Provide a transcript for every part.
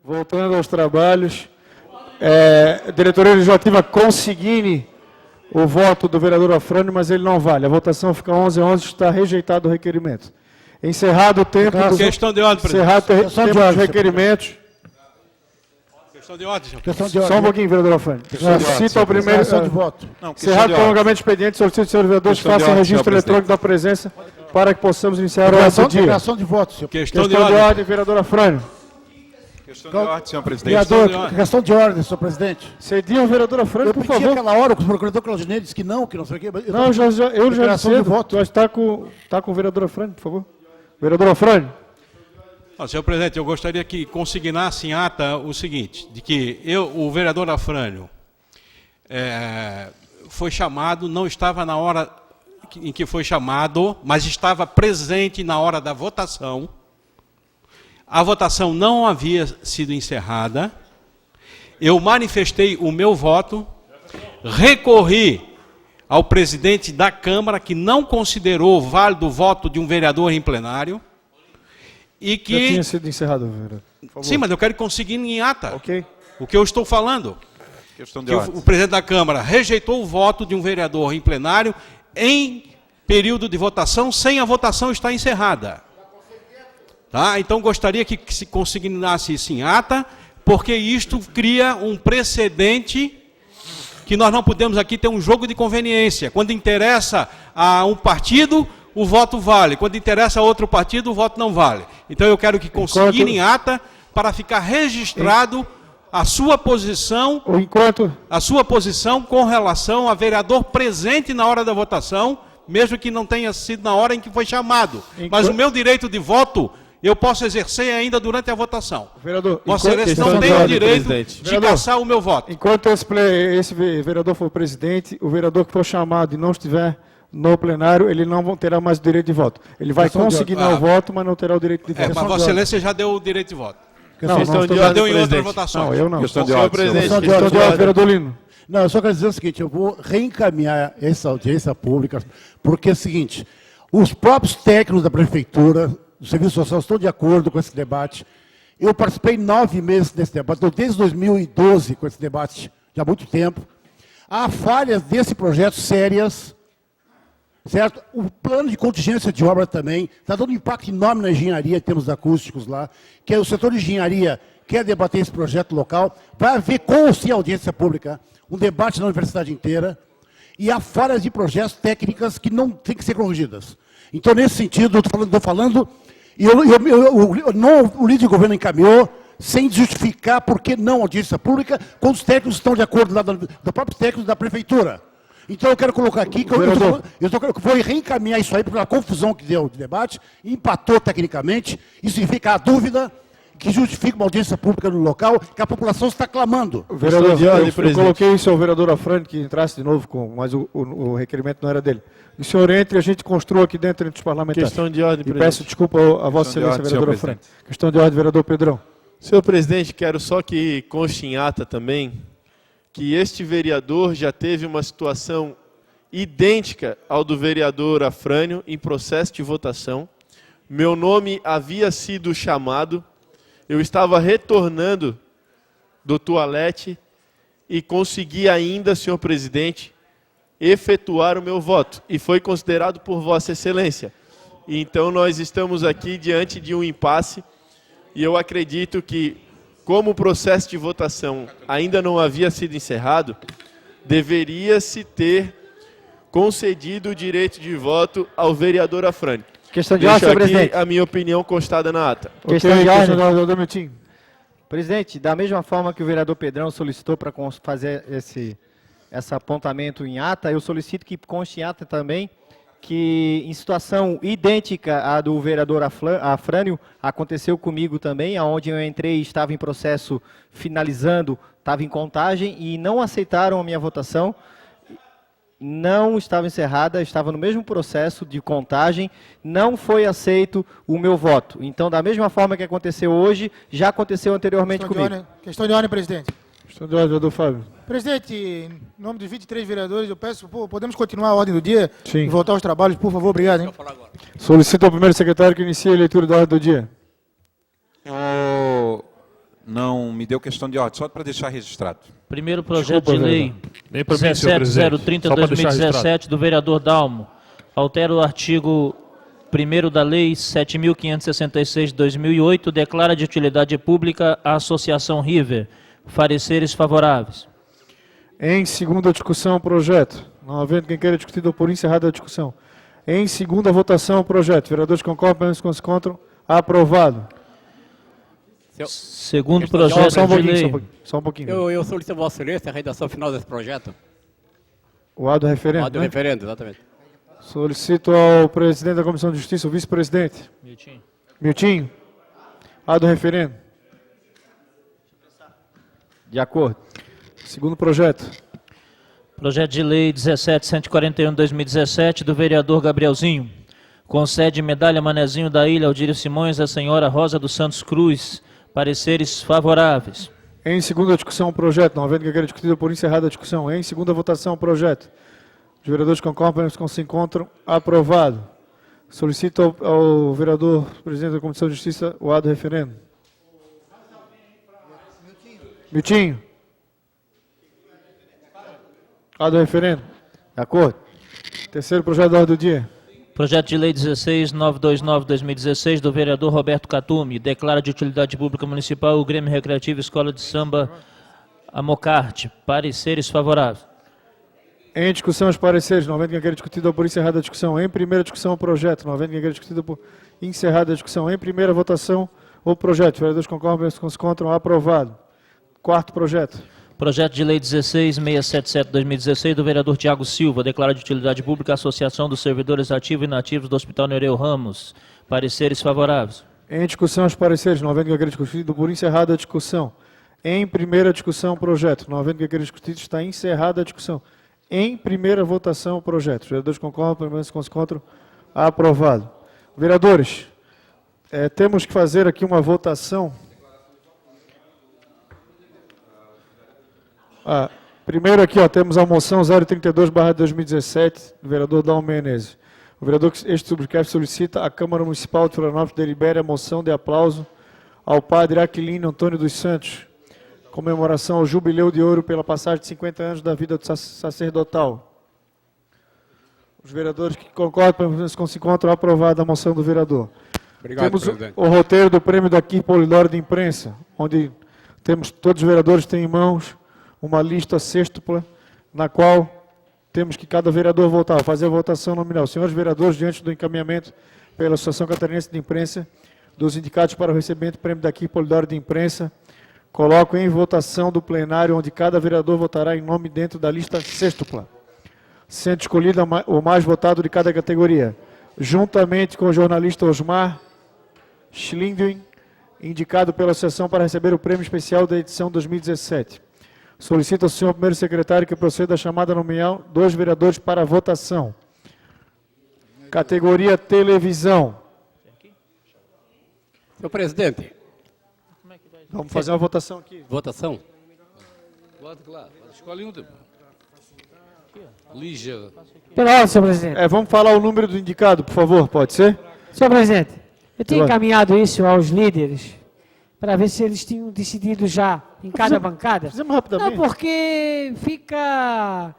Voltando aos trabalhos, diretoria legislativa consigne o voto do vereador Afrânio, mas ele não vale. A votação fica 11-11, está rejeitado o requerimento. Encerrado o tempo... Questão de ordem, presidente. Encerrado o tempo dos requerimentos. Questão de ordem, senhor. Questão de ordem. Só um pouquinho, vereador Afrânio. Cita o primeiro... Questão de voto. Encerrado o prolongamento do expediente, solicito aos senhores vereadores que façam registro eletrônico da presença para que possamos iniciar o nosso dia. Declaração de voto, senhor. Questão de ordem, vereador Afrânio. Questão de ordem, senhor presidente. Vereador, questão de ordem, senhor presidente. Cedia o vereador Afrânio, por pedi favor. aquela hora, o procurador Claudinei disse que não sei o quê. Não, eu já Declaração de cedo. voto. Já está com o vereador Afrânio, por favor. Vereador Afrânio. Senhor presidente, eu gostaria que consignasse em ata o seguinte, de que o vereador Afrânio foi chamado, não estava na hora em que foi chamado, mas estava presente na hora da votação. A votação não havia sido encerrada. Eu manifestei o meu voto, recorri ao presidente da Câmara, que não considerou válido o voto de um vereador em plenário, e que... Já tinha sido encerrado, vereador. Sim, mas eu quero conseguir em ata. Ok. O que eu estou falando. Questão de Que ordem. o presidente da Câmara rejeitou o voto de um vereador em plenário em período de votação, sem a votação estar encerrada. Tá? Então, gostaria que se consignasse isso em ata, porque isto cria um precedente que nós não podemos aqui ter um jogo de conveniência. Quando interessa a um partido, o voto vale. Quando interessa a outro partido, o voto não vale. Então, eu quero que consigne em ata para ficar registrado a sua posição, com relação a vereador presente na hora da votação, mesmo que não tenha sido na hora em que foi chamado. Mas o meu direito de voto eu posso exercer ainda durante a votação. Vereador, Vossa Excelência não tem o direito de cassar o meu voto. Enquanto esse vereador for presidente, o vereador que for chamado e não estiver no plenário, ele não terá mais o direito de voto. Ele vai consignar o voto, mas não terá o direito de voto. Mas Vossa Excelência já deu o direito de voto. Já deu em outra votação. Não, eu não. Questão de ordem, senhor Questão presidente. de ordem, vereador Lino. Não, eu só quero dizer o seguinte, eu vou reencaminhar essa audiência pública, porque é o seguinte, os próprios técnicos da prefeitura, do Serviço Social, estão de acordo com esse debate. Eu participei 9 meses desse debate, estou desde 2012 com esse debate, já há muito tempo. Há falhas desse projeto sérias, certo? O plano de contingência de obra também está dando um impacto enorme na engenharia, em termos acústicos lá, que o setor de engenharia quer debater esse projeto local, vai haver com ou sem audiência pública, um debate na universidade inteira, e há falhas de projetos técnicas que não têm que ser corrigidas. Então, nesse sentido, eu estou falando, e o líder de governo encaminhou, sem justificar por que não audiência pública, quando os técnicos estão de acordo lá do próprio técnico da prefeitura. Então, eu quero colocar aqui, que eu vou reencaminhar isso aí, porque a confusão que deu de debate, empatou tecnicamente, isso significa a dúvida que justifica uma audiência pública no local, que a população está clamando. Vereador, eu coloquei isso ao vereador Afrânio, que entrasse de novo, mas o requerimento não era dele. O senhor entre, a gente construa aqui dentro entre os parlamentares. Questão de ordem, presidente. Peço desculpa a Vossa Excelência, vereador Afrânio. Questão de ordem, vereador Pedrão. Senhor presidente, quero só que conste em ata também que este vereador já teve uma situação idêntica ao do vereador Afrânio em processo de votação. Meu nome havia sido chamado, eu estava retornando do toalete e consegui ainda, senhor presidente, efetuar o meu voto. E foi considerado por Vossa Excelência. Então, nós estamos aqui diante de um impasse e eu acredito que, como o processo de votação ainda não havia sido encerrado, deveria-se ter concedido o direito de voto ao vereador Afrânio. Questão de ordem, senhor presidente. A minha opinião constada na ata. Questão de ordem, vereador Miltinho. Presidente, da mesma forma que o vereador Pedrão solicitou para fazer esse apontamento em ata, eu solicito que conste em ata também que, em situação idêntica à do vereador Afrânio, aconteceu comigo também, onde eu entrei e estava em processo finalizando, estava em contagem e não aceitaram a minha votação. Não estava encerrada, estava no mesmo processo de contagem, não foi aceito o meu voto. Então, da mesma forma que aconteceu hoje, já aconteceu anteriormente comigo. Questão de ordem, presidente. Questão de ordem, vereador Fábio. Presidente, em nome dos 23 vereadores, eu peço, podemos continuar a ordem do dia? Sim. E voltar aos trabalhos, por favor, obrigado. Hein? Solicito ao primeiro secretário que inicie a leitura da ordem do dia. não me deu questão de ordem, só para deixar registrado. Primeiro projeto Desculpa, de lei Bem para mim, senhor presidente. 17030-2017 do vereador Dalmo. Altera o artigo 1º da lei 7.566 de 2008, declara de utilidade pública a Associação River. Pareceres favoráveis. Em segunda discussão, o projeto. Não havendo quem queira discutir, dou por encerrada a discussão. Em segunda votação, o projeto. Vereadores concordam, permanecem como se encontram. Aprovado. Segundo Só projeto um de pouquinho, lei. só um pouquinho. Eu solicito a Vossa Excelência a redação final desse projeto. O A do referendo, A do né? referendo, exatamente. Solicito ao presidente da Comissão de Justiça, o vice-presidente. Miltinho. A do referendo. De acordo. Segundo projeto. Projeto de lei 17.141 de 2017 do vereador Gabrielzinho. Concede medalha Manezinho da Ilha Aldírio Simões à senhora Rosa dos Santos Cruz. Pareceres favoráveis. Em segunda discussão, o projeto. Não havendo quem queira discutir, dou por encerrada a discussão. Em segunda votação, o projeto. Os vereadores concordam, permanecem como se encontram. Aprovado. Solicito ao vereador, presidente da Comissão de Justiça, o A do referendo. Miltinho. A do referendo. De acordo. Terceiro projeto da ordem do dia. Projeto de lei 16.929 de 2016 do vereador Roberto Catume. Declara de utilidade pública municipal o Grêmio Recreativo Escola de Samba Amocarte. Pareceres favoráveis. Em discussão, os pareceres. Não havendo quem queira discutir, dou por encerrada a discussão. Em primeira discussão, o projeto. Não havendo quem queira discutir, dou por encerrada a discussão. Em primeira votação, o projeto. Os vereadores concordam, se encontram. Aprovado. Quarto projeto. Projeto de lei 16.677 de 2016 do vereador Tiago Silva. Declara de utilidade pública a Associação dos Servidores Ativos e Inativos do Hospital Nereu Ramos. Pareceres favoráveis. Em discussão, os pareceres. Não havendo quem queira discutir, dou por encerrada a discussão. Em primeira discussão, o projeto. Não havendo quem queira discutir, está encerrada a discussão. Em primeira votação, o projeto. Os vereadores concordam, permanecem como se encontram. Aprovado. Vereadores, temos que fazer aqui uma votação. Primeiro aqui, temos a moção 032/2017, do vereador Dalmo Menezes. O vereador que este subscreve solicita à Câmara Municipal de Florianópolis delibere a moção de aplauso ao padre Aquilino Antônio dos Santos, comemoração ao Jubileu de Ouro pela passagem de 50 anos da vida sacerdotal. Os vereadores que concordam com se encontram aprovada a moção do vereador. Obrigado, Temos presidente. o roteiro do prêmio daqui Polidoro de Imprensa, onde temos todos os vereadores têm em mãos uma lista sextupla, na qual temos que cada vereador votar, fazer a votação nominal. Senhores vereadores, diante do encaminhamento pela Associação Catarinense de Imprensa, dos indicados para o recebimento do prêmio daqui Polidoro de Imprensa, coloco em votação do plenário, onde cada vereador votará em nome dentro da lista sextupla, sendo escolhido o mais votado de cada categoria, juntamente com o jornalista Osmar Schlindwin, indicado pela Associação para receber o prêmio especial da edição 2017. Solicito ao senhor primeiro secretário que proceda a chamada nominal dos vereadores para a votação. Categoria televisão. Senhor presidente, Vamos fazer uma votação aqui. votação. Escolhe um. Lígia. Pela ordem, senhor presidente. Vamos falar o número do indicado, por favor, pode ser? Senhor presidente, eu tenho Vai. encaminhado isso aos líderes para ver se eles tinham decidido já em cada bancada. Fizemos rapidamente. Não, porque fica...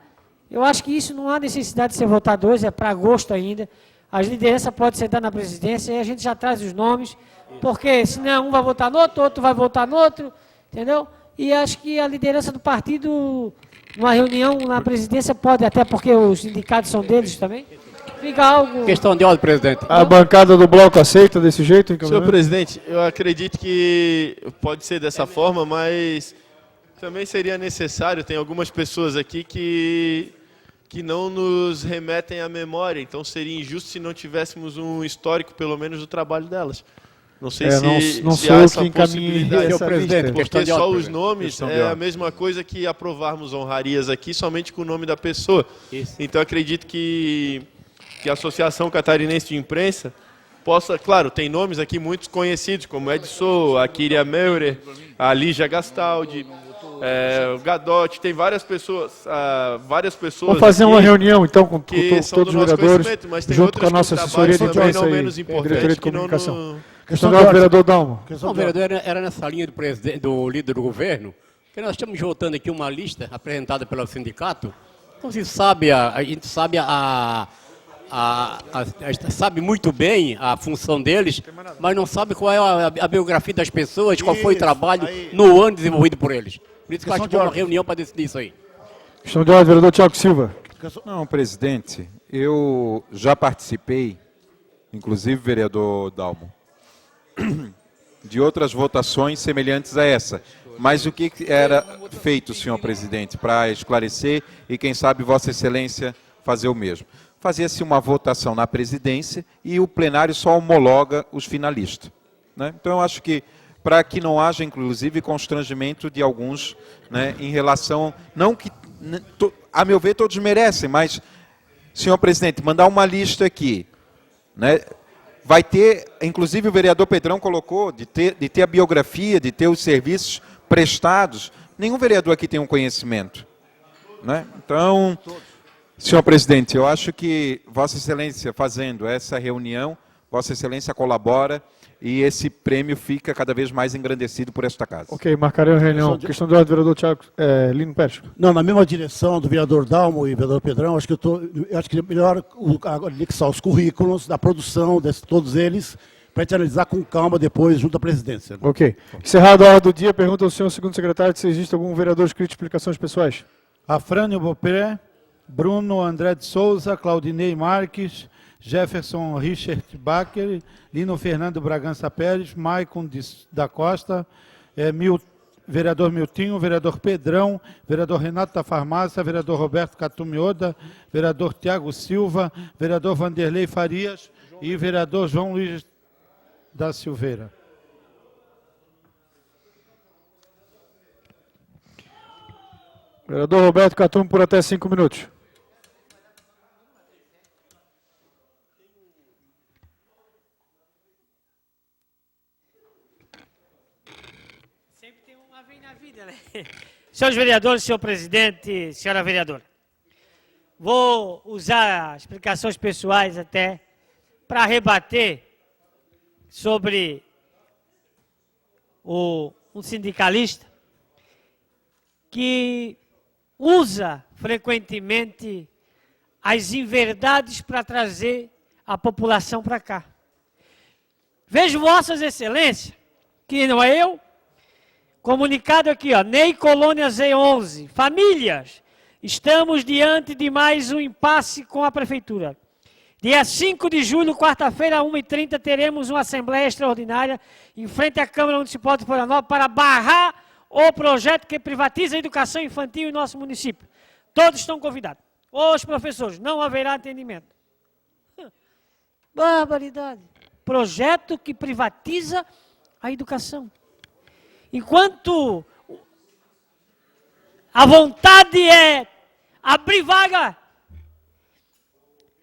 Eu acho que isso não há necessidade de ser votado hoje, é para agosto ainda. As lideranças podem sentar na presidência e a gente já traz os nomes, porque senão um vai votar no outro, outro vai votar no outro, entendeu? E acho que a liderança do partido, numa reunião na presidência, pode, até porque os sindicatos são deles também, fica algo... Questão de ordem, presidente. A bancada do bloco aceita desse jeito? Senhor presidente, eu acredito que pode ser dessa forma, mas também seria necessário, tem algumas pessoas aqui que não nos remetem à memória, então seria injusto se não tivéssemos um histórico, pelo menos, do trabalho delas. Não sei não se sou há eu essa que encaminhei possibilidade. essa Senhor presidente, lista. questão Porque de só ordem, os nomes Questão de é a ordem. mesma coisa que aprovarmos honrarias aqui somente com o nome da pessoa. Isso. Então acredito que a Associação Catarinense de Imprensa possa, claro, tem nomes aqui muito conhecidos, como Edson, a Kyria Meurer, a Lígia Gastaldi, o Gadotti, tem várias pessoas Vamos fazer uma aqui reunião, então, com que são todos do os nosso vereadores, conhecimento, mas tem junto com a outras nossa que assessoria de trabalham também imprensa não e menos diretoria importantes de que não comunicação. Questão de ordem, vereador Dalmo. Não, vereador, era nessa linha do líder do governo, que nós estamos votando aqui uma lista apresentada pelo sindicato. Então, se sabe, a gente sabe sabe muito bem a função deles, mas não sabe qual é a biografia das pessoas, qual foi o trabalho no ano desenvolvido por eles. Por isso que eu acho que foi uma reunião para decidir isso aí. Questão de ordem, vereador Tiago Silva. Não, presidente, eu já participei, inclusive, vereador Dalmo, de outras votações semelhantes a essa. Mas o que era feito, senhor presidente, para esclarecer e, quem sabe, Vossa Excelência fazer o mesmo? Fazia-se uma votação na presidência e o plenário só homologa os finalistas, né? Então, eu acho que, para que não haja, inclusive, constrangimento de alguns, né, em relação... Não que, a meu ver, todos merecem, mas, senhor presidente, mandar uma lista aqui, né? Vai ter, inclusive o vereador Pedrão colocou, de ter a biografia, de ter os serviços prestados. Nenhum vereador aqui tem um conhecimento, né? Então, senhor presidente, eu acho que Vossa Excelência fazendo essa reunião, Vossa Excelência colabora e esse prêmio fica cada vez mais engrandecido por esta casa. Ok, marcarei a reunião. Questão de ordem, vereador Tiago Lino Pérez. Não, na mesma direção do vereador Dalmo e vereador Pedrão, acho que é melhor anexar os currículos da produção de todos eles, para a gente analisar com calma depois, junto à presidência. Ok. Encerrada a ordem do dia, pergunta ao senhor segundo secretário se existe algum vereador inscrito de explicações pessoais. Afrânio Bopré, Bruno André de Souza, Claudinei Marques, Jefferson Richard Bacher, Lino Fernando Bragança Pérez, Maicon da Costa, vereador Miltinho, vereador Pedrão, vereador Renato da Farmácia, vereador Roberto Catumioda, vereador Tiago Silva, vereador Vanderlei Farias e vereador João Luiz da Silveira. Vereador Roberto Catum, por até 5 minutos. Sempre tem uma vez na vida, né? Senhores vereadores, senhor presidente, senhora vereadora, vou usar explicações pessoais até para rebater sobre um sindicalista que usa frequentemente as inverdades para trazer a população para cá. Vejo Vossas Excelências, que não é eu, comunicado aqui, ó, Ney Colônia Z11, famílias, estamos diante de mais um impasse com a Prefeitura. Dia 5 de julho, quarta-feira, 1h30, teremos uma Assembleia Extraordinária em frente à Câmara Municipal de Florianópolis para barrar o projeto que privatiza a educação infantil em nosso município. Todos estão convidados. Os professores, não haverá atendimento. Barbaridade. Projeto que privatiza a educação. Enquanto a vontade é abrir vaga.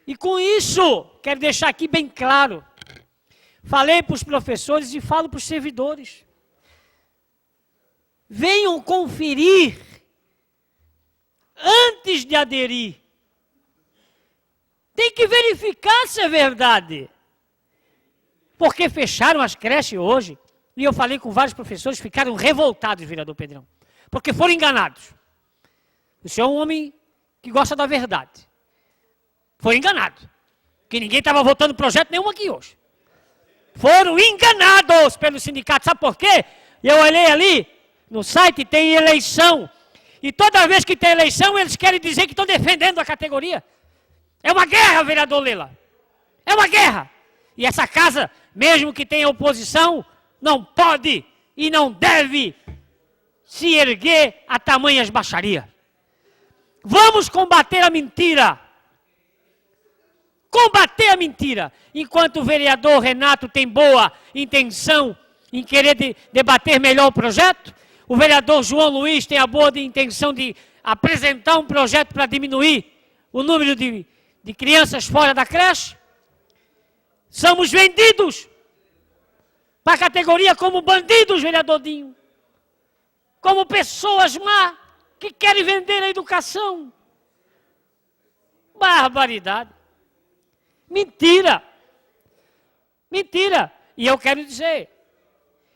E com isso, quero deixar aqui bem claro, falei para os professores e falo para os servidores. Venham conferir antes de aderir. Tem que verificar se é verdade. Porque fecharam as creches hoje, e eu falei com vários professores, ficaram revoltados, vereador Pedrão, porque foram enganados. O senhor é um homem que gosta da verdade. Foi enganado. Que ninguém estava votando projeto nenhum aqui hoje. Foram enganados pelo sindicato. Sabe por quê? Eu olhei ali, no site tem eleição. E toda vez que tem eleição, eles querem dizer que estão defendendo a categoria. É uma guerra, vereador Lela. É uma guerra. E essa casa, mesmo que tenha oposição, não pode e não deve se erguer a tamanhas baixarias. Vamos combater a mentira. Combater a mentira. Enquanto o vereador Renato tem boa intenção em querer debater melhor o projeto, o vereador João Luiz tem a boa intenção de apresentar um projeto para diminuir o número de crianças fora da creche. Somos vendidos para a categoria como bandidos, vereador Dinho. Como pessoas má que querem vender a educação. Barbaridade. Mentira. Mentira. E eu quero dizer,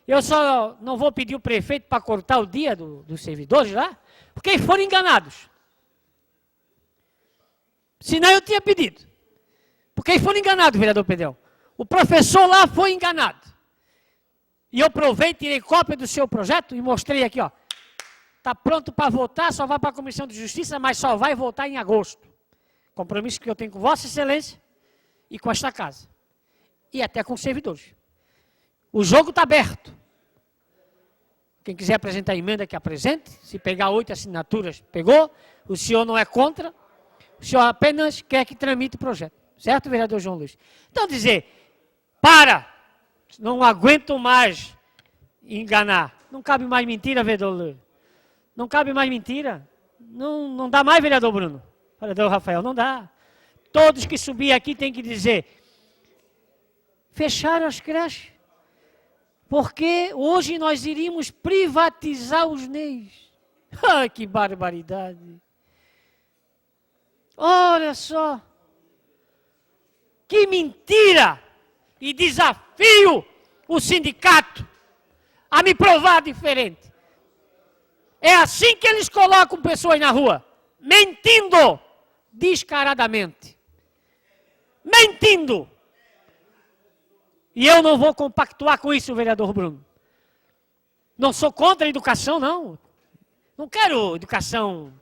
eu só não vou pedir o prefeito para cortar o dia dos servidores lá, porque eles foram enganados. Senão eu tinha pedido. Porque eles foram enganados, vereador Pedrão. O professor lá foi enganado. E eu provei, tirei cópia do seu projeto e mostrei aqui, ó. Está pronto para votar, só vai para a Comissão de Justiça, mas só vai votar em agosto. Compromisso que eu tenho com Vossa Excelência e com esta casa. E até com os servidores. O jogo está aberto. Quem quiser apresentar emenda, que apresente. Se pegar 8 assinaturas, pegou. O senhor não é contra. O senhor apenas quer que tramite o projeto. Certo, vereador João Luiz? Então, dizer, para! Não aguento mais enganar. Não cabe mais mentira, vereador Luiz. Não cabe mais mentira. Não dá mais, vereador Bruno. Vereador Rafael, não dá. Todos que subir aqui têm que dizer, fecharam as creches. Porque hoje nós iríamos privatizar os NEIs. Ah, que barbaridade. Olha só. Que mentira. E desafio o sindicato a me provar diferente. É assim que eles colocam pessoas na rua. Mentindo. Descaradamente. Mentindo. E eu não vou compactuar com isso, vereador Bruno. Não sou contra a educação, não. Não quero educação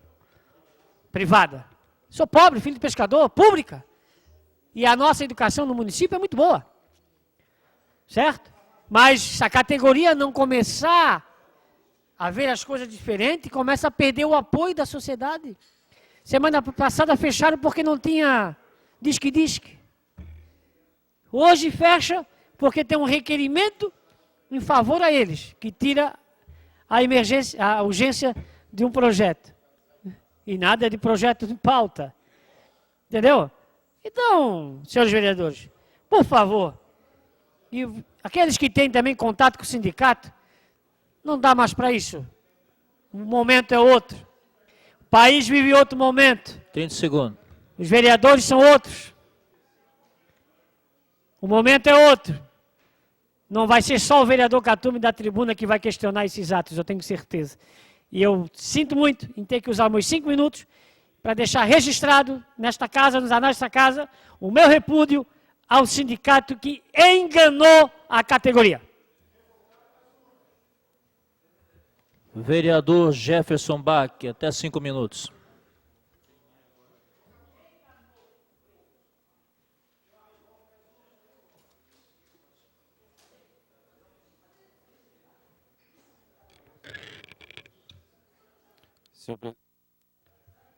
privada. Sou pobre, filho de pescador, pública. E a nossa educação no município é muito boa. Certo? Mas se a categoria não começar a ver as coisas diferentes, começa a perder o apoio da sociedade. Semana passada fecharam porque não tinha disque-disque. Hoje fecha porque tem um requerimento em favor a eles, que tira a emergência, a urgência de um projeto. E nada de projeto de pauta. Entendeu? Então, senhores vereadores, por favor, e aqueles que têm também contato com o sindicato, não dá mais para isso. Um momento é outro. O país vive outro momento. 30 segundos. Os vereadores são outros. O momento é outro. Não vai ser só o vereador Catume da tribuna que vai questionar esses atos, eu tenho certeza. E eu sinto muito em ter que usar meus 5 minutos para deixar registrado nesta casa, nos anais desta casa, o meu repúdio ao sindicato que enganou a categoria. Vereador Jefferson Bach, até 5 minutos.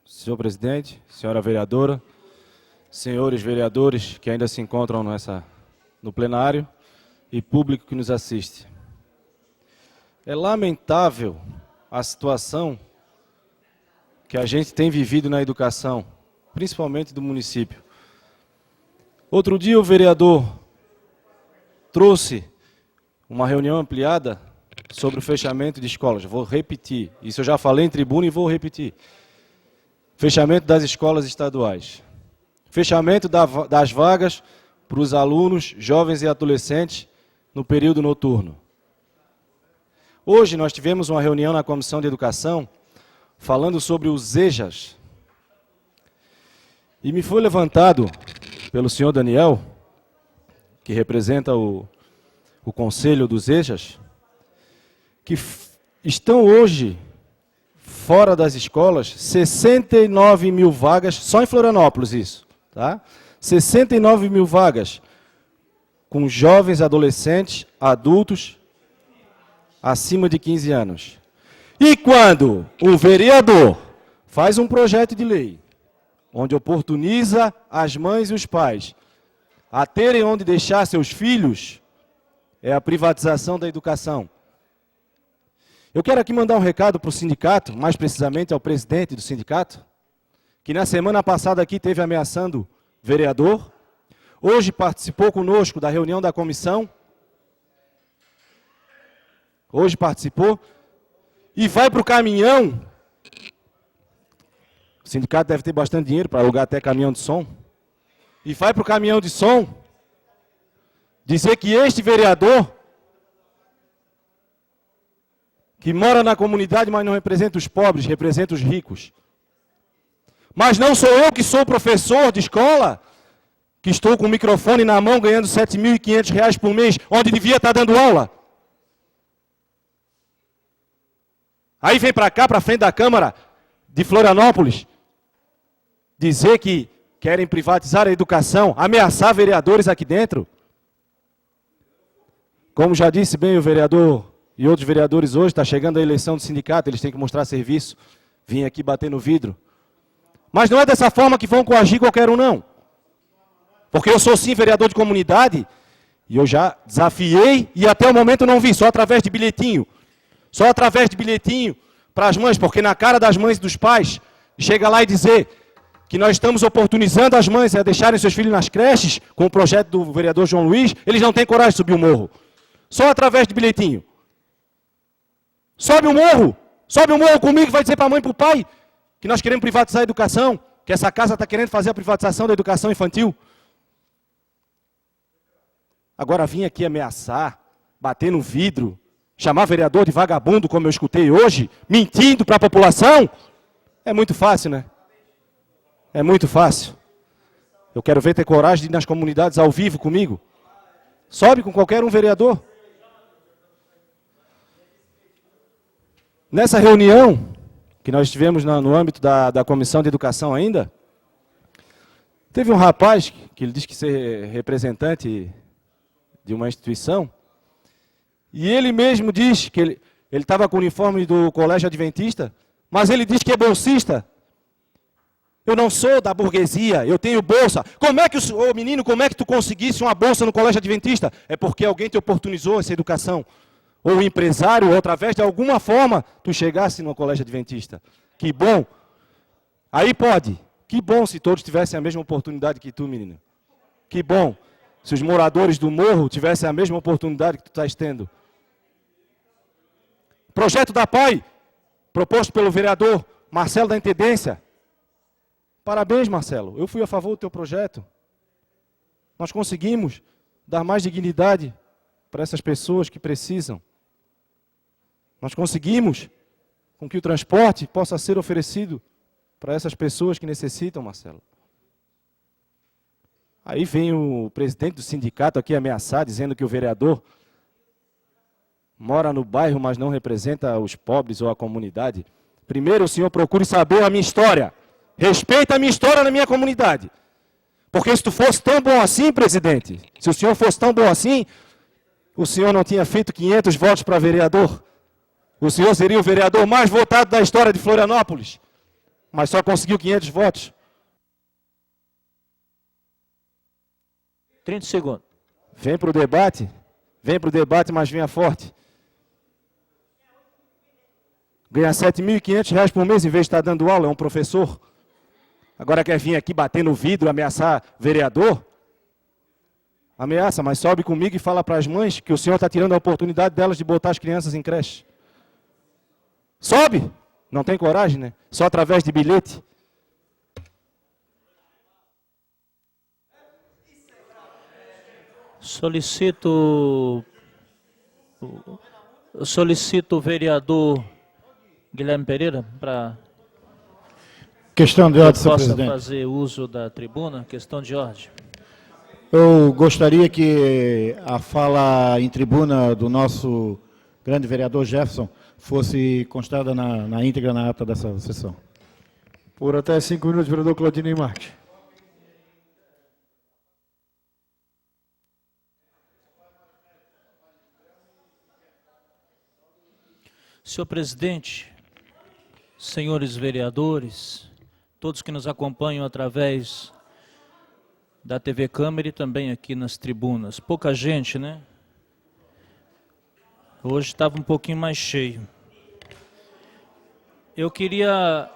Senhor presidente, senhora vereadora, senhores vereadores que ainda se encontram no plenário e público que nos assiste. É lamentável a situação que a gente tem vivido na educação, principalmente do município. Outro dia o vereador trouxe uma reunião ampliada sobre o fechamento de escolas. Vou repetir, isso eu já falei em tribuna e vou repetir. Fechamento das escolas estaduais. Fechamento das vagas para os alunos, jovens e adolescentes no período noturno. Hoje nós tivemos uma reunião na Comissão de Educação falando sobre os EJAs. E me foi levantado pelo senhor Daniel, que representa o Conselho dos EJAs, que estão hoje fora das escolas 69 mil vagas, só em Florianópolis isso, tá? 69 mil vagas com jovens, adolescentes, adultos acima de 15 anos. E quando o vereador faz um projeto de lei onde oportuniza as mães e os pais a terem onde deixar seus filhos, é a privatização da educação. Eu quero aqui mandar um recado para o sindicato, mais precisamente ao presidente do sindicato, que na semana passada aqui teve ameaçando vereador, hoje participou conosco da reunião da comissão, hoje participou, e vai para o caminhão, o sindicato deve ter bastante dinheiro para alugar até caminhão de som, e vai para o caminhão de som, dizer que este vereador, que mora na comunidade, mas não representa os pobres, representa os ricos. Mas não sou eu que sou professor de escola, que estou com o microfone na mão ganhando R$ 7.500 por mês, onde devia estar dando aula. Aí vem para cá, para frente da Câmara de Florianópolis, dizer que querem privatizar a educação, ameaçar vereadores aqui dentro. Como já disse bem o vereador e outros vereadores hoje, está chegando a eleição do sindicato, eles têm que mostrar serviço, vim aqui bater no vidro. Mas não é dessa forma que vão coagir qualquer um, não. Porque eu sou sim vereador de comunidade, e eu já desafiei, e até o momento não vi, só através de bilhetinho. Só através de bilhetinho para as mães, porque na cara das mães e dos pais, chega lá e dizer que nós estamos oportunizando as mães a deixarem seus filhos nas creches, com o projeto do vereador João Luiz, eles não têm coragem de subir o morro. Só através de bilhetinho. Sobe o morro comigo e vai dizer para a mãe e para o pai que nós queremos privatizar a educação, que essa casa está querendo fazer a privatização da educação infantil. Agora vim aqui ameaçar, bater no vidro, chamar vereador de vagabundo, como eu escutei hoje, mentindo para a população, é muito fácil, né? É muito fácil. Eu quero ver ter coragem de ir nas comunidades ao vivo comigo. Sobe com qualquer um vereador. Nessa reunião, que nós tivemos no âmbito da Comissão de Educação ainda, teve um rapaz que ele disse que ser representante de uma instituição, e ele mesmo diz que ele estava com o uniforme do Colégio Adventista, mas ele diz que é bolsista. Eu não sou da burguesia, eu tenho bolsa. Como é que menino, como é que tu conseguisse uma bolsa no Colégio Adventista? É porque alguém te oportunizou essa educação. Ou o empresário, ou através de alguma forma, tu chegasse no Colégio Adventista. Que bom. Aí pode. Que bom se todos tivessem a mesma oportunidade que tu, menino. Que bom. Se os moradores do morro tivessem a mesma oportunidade que tu estás tendo. Projeto da PAI, proposto pelo vereador Marcelo da Intendência. Parabéns, Marcelo. Eu fui a favor do teu projeto. Nós conseguimos dar mais dignidade para essas pessoas que precisam. Nós conseguimos com que o transporte possa ser oferecido para essas pessoas que necessitam, Marcelo. Aí vem o presidente do sindicato aqui ameaçar, dizendo que o vereador mora no bairro, mas não representa os pobres ou a comunidade. Primeiro, o senhor procure saber a minha história. Respeita a minha história na minha comunidade. Porque se tu fosse tão bom assim, presidente, se o senhor fosse tão bom assim, o senhor não tinha feito 500 votos para vereador. O senhor seria o vereador mais votado da história de Florianópolis. Mas só conseguiu 500 votos. 30 segundos. Vem para o debate, mas venha forte. Ganha R$ 7.500 por mês em vez de estar dando aula, é um professor. Agora quer vir aqui bater no vidro, ameaçar vereador? Ameaça, mas sobe comigo e fala para as mães que o senhor está tirando a oportunidade delas de botar as crianças em creche. Sobe! Não tem coragem, né? Só através de bilhete. Solicito o vereador Guilherme Pereira para Questão de ordem, senhor possa presidente. fazer uso da tribuna. Questão de ordem. Eu gostaria que a fala em tribuna do nosso grande vereador Jefferson fosse constada na íntegra na ata dessa sessão. Por até 5 minutos, vereador Claudinei Marques. Senhor presidente, senhores vereadores, todos que nos acompanham através da TV Câmara e também aqui nas tribunas. Pouca gente, né? Hoje estava um pouquinho mais cheio. Eu queria...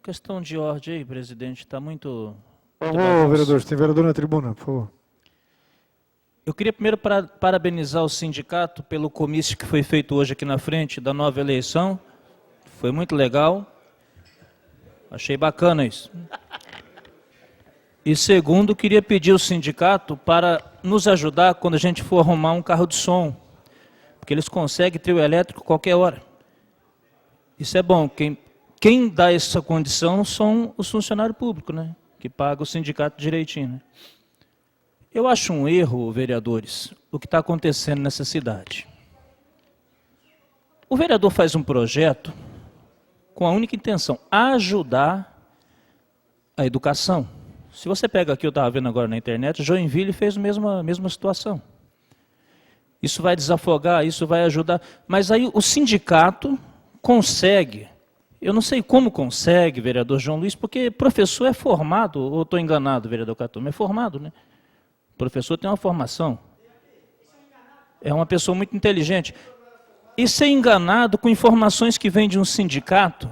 questão de ordem aí, presidente, está muito... Por favor, vereadores, tem vereador na tribuna, por favor. Eu queria primeiro parabenizar o sindicato pelo comício que foi feito hoje aqui na frente da nova eleição. Foi muito legal. Achei bacana isso. E segundo, queria pedir ao sindicato para nos ajudar quando a gente for arrumar um carro de som, porque eles conseguem trio elétrico qualquer hora. Isso é bom. Quem dá essa condição são os funcionários públicos, né? Que pagam o sindicato direitinho. Né? Eu acho um erro, vereadores, o que está acontecendo nessa cidade. O vereador faz um projeto com a única intenção, ajudar a educação. Se você pega aqui, eu estava vendo agora na internet, Joinville fez a mesma situação. Isso vai desafogar, isso vai ajudar. Mas aí o sindicato consegue, eu não sei como consegue, vereador João Luiz, porque professor é formado, ou estou enganado, vereador Catum, é formado, né? O professor tem uma formação. É uma pessoa muito inteligente. E ser enganado com informações que vêm de um sindicato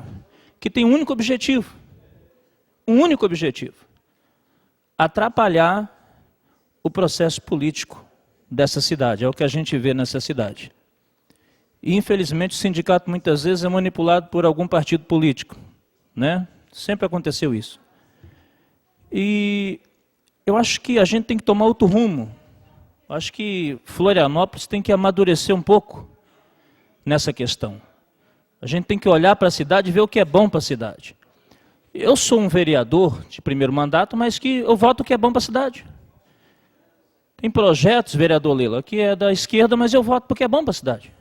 que tem um único objetivo, atrapalhar o processo político dessa cidade, é o que a gente vê nessa cidade. E, infelizmente, o sindicato muitas vezes é manipulado por algum partido político, né? Sempre aconteceu isso. E eu acho que a gente tem que tomar outro rumo. Eu acho que Florianópolis tem que amadurecer um pouco nessa questão. A gente tem que olhar para a cidade e ver o que é bom para a cidade. Eu sou um vereador de primeiro mandato, mas que eu voto o que é bom para a cidade. Tem projetos, vereador Lila, que é da esquerda, mas eu voto porque é bom para a cidade.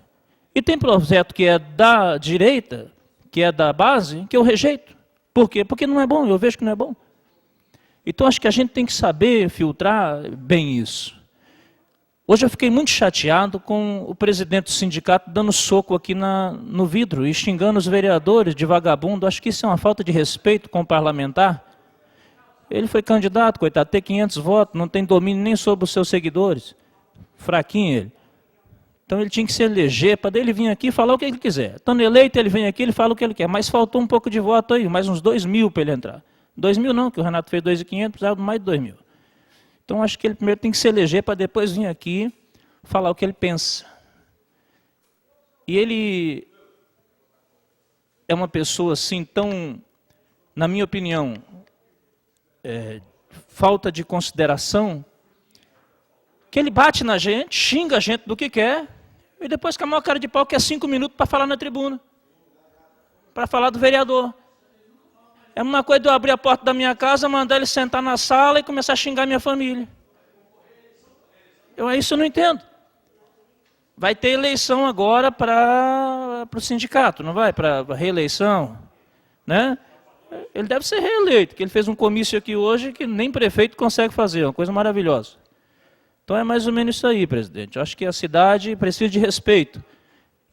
E tem projeto que é da direita, que é da base, que eu rejeito. Por quê? Porque não é bom, eu vejo que não é bom. Então acho que a gente tem que saber filtrar bem isso. Hoje eu fiquei muito chateado com o presidente do sindicato dando soco aqui no vidro e xingando os vereadores de vagabundo. Acho que isso é uma falta de respeito com o parlamentar. Ele foi candidato, coitado, tem 500 votos, não tem domínio nem sobre os seus seguidores. Fraquinho ele. Então ele tinha que se eleger para ele vir aqui e falar o que ele quiser. Estando eleito, ele vem aqui, ele fala o que ele quer. Mas faltou um pouco de voto aí, mais uns 2.000 para ele entrar. 2.000 não, que o Renato fez 2.500, precisava de mais de 2.000. Então acho que ele primeiro tem que se eleger para depois vir aqui falar o que ele pensa. E ele é uma pessoa assim tão, na minha opinião, falta de consideração, que ele bate na gente, xinga a gente do que quer, e depois com a maior cara de pau quer 5 minutos para falar na tribuna, para falar do vereador. É uma coisa de eu abrir a porta da minha casa, mandar ele sentar na sala e começar a xingar minha família. Isso eu não entendo. Vai ter eleição agora para o sindicato, não vai? Para a reeleição, né? Ele deve ser reeleito, porque ele fez um comício aqui hoje que nem prefeito consegue fazer, uma coisa maravilhosa. Então é mais ou menos isso aí, presidente. Eu acho que a cidade precisa de respeito.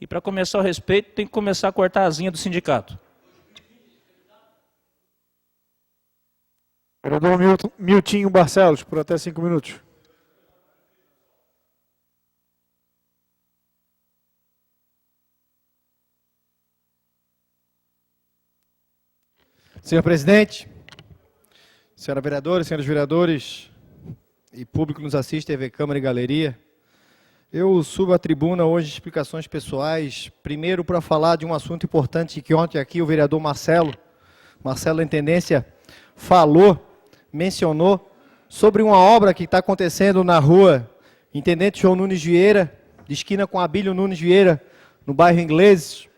E para começar o respeito, tem que começar a cortar a asinha do sindicato. Vereador Miltinho Barcelos, por até 5 minutos. Senhor presidente, senhora vereadora, senhores vereadores e público que nos assiste, TV Câmara e Galeria, eu subo à tribuna hoje de explicações pessoais, primeiro para falar de um assunto importante que ontem aqui o vereador Marcelo da Intendência mencionou sobre uma obra que está acontecendo na rua Intendente João Nunes Vieira, de esquina com Abílio Nunes Vieira, no bairro Ingleses,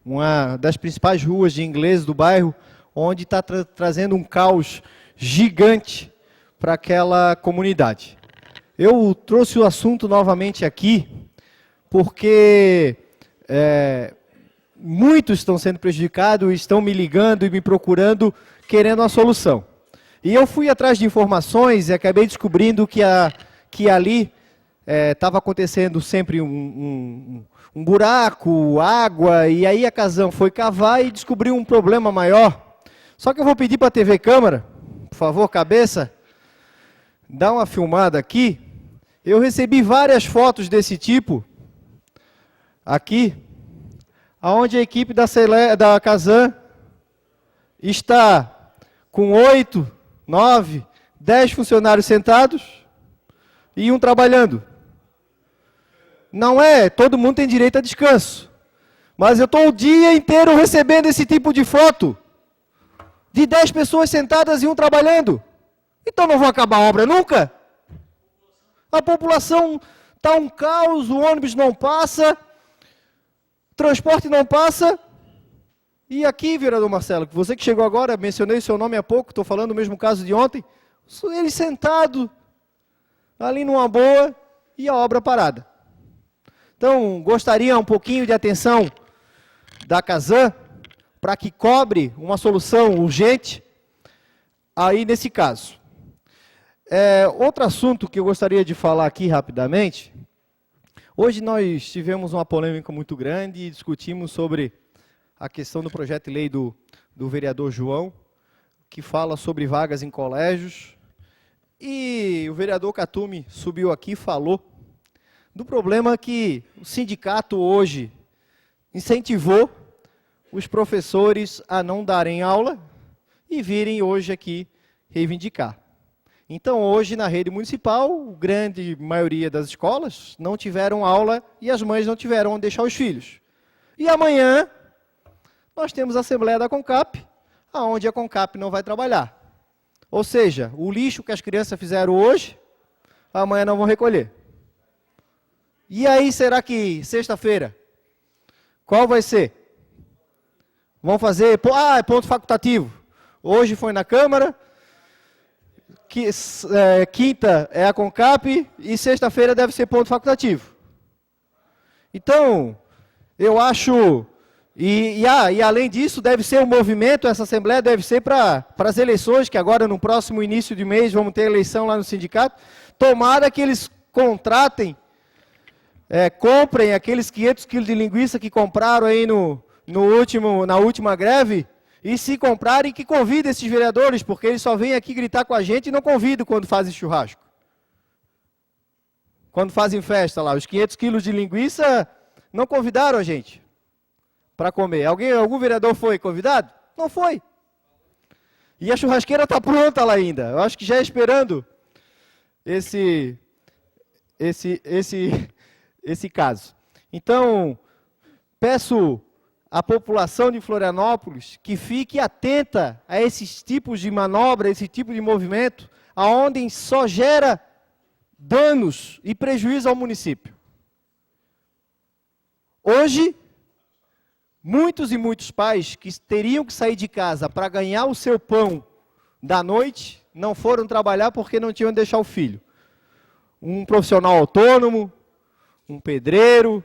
uma das principais ruas de Ingleses do bairro, onde está trazendo um caos gigante para aquela comunidade. Eu trouxe o assunto novamente aqui, porque muitos estão sendo prejudicados, estão me ligando e me procurando, querendo uma solução. E eu fui atrás de informações e acabei descobrindo que ali estava acontecendo sempre um buraco, água, e aí a Casam foi cavar e descobriu um problema maior. Só que eu vou pedir para a TV Câmara, por favor, cabeça, dá uma filmada aqui. Eu recebi várias fotos desse tipo, aqui, onde a equipe da Casam está com 8, 9, 10 funcionários sentados e um trabalhando. Não todo mundo tem direito a descanso. Mas eu estou o dia inteiro recebendo esse tipo de foto. De 10 pessoas sentadas e um trabalhando. Então não vai acabar a obra nunca? A população está um caos, o ônibus não passa, transporte não passa. E aqui, vereador Marcelo, você que chegou agora, mencionei seu nome há pouco, estou falando do mesmo caso de ontem, ele sentado ali numa boa e a obra parada. Então, gostaria um pouquinho de atenção da Casan para que cobre uma solução urgente aí nesse caso. Outro assunto que eu gostaria de falar aqui rapidamente, hoje nós tivemos uma polêmica muito grande e discutimos sobre a questão do projeto de lei do vereador João, que fala sobre vagas em colégios, e o vereador Catume subiu aqui e falou do problema que o sindicato hoje incentivou os professores a não darem aula e virem hoje aqui reivindicar. Então, hoje, na rede municipal, a grande maioria das escolas não tiveram aula e as mães não tiveram onde deixar os filhos. E amanhã, nós temos a Assembleia da CONCAP, onde a CONCAP não vai trabalhar. Ou seja, o lixo que as crianças fizeram hoje, amanhã não vão recolher. E aí, será que sexta-feira, qual vai ser? Vão fazer, é ponto facultativo. Hoje foi na Câmara, quinta é a CONCAP e sexta-feira deve ser ponto facultativo. Então, eu acho, e além disso, deve ser um movimento, essa Assembleia deve ser para as eleições, que agora no próximo início de mês vamos ter eleição lá no sindicato. Tomara que eles contratem, comprem aqueles 500 quilos de linguiça que compraram aí na última greve, e se comprarem, que convidem esses vereadores, porque eles só vêm aqui gritar com a gente e não convidam quando fazem churrasco. Quando fazem festa lá, os 500 quilos de linguiça não convidaram a gente para comer. Algum vereador foi convidado? Não foi. E a churrasqueira está pronta lá ainda. Eu acho que já esperando esse caso. Então, peço à população de Florianópolis que fique atenta a esses tipos de manobra, esse tipo de movimento, aonde só gera danos e prejuízo ao município. Hoje, muitos e muitos pais que teriam que sair de casa para ganhar o seu pão da noite, não foram trabalhar porque não tinham onde deixar o filho. Um profissional autônomo, um pedreiro,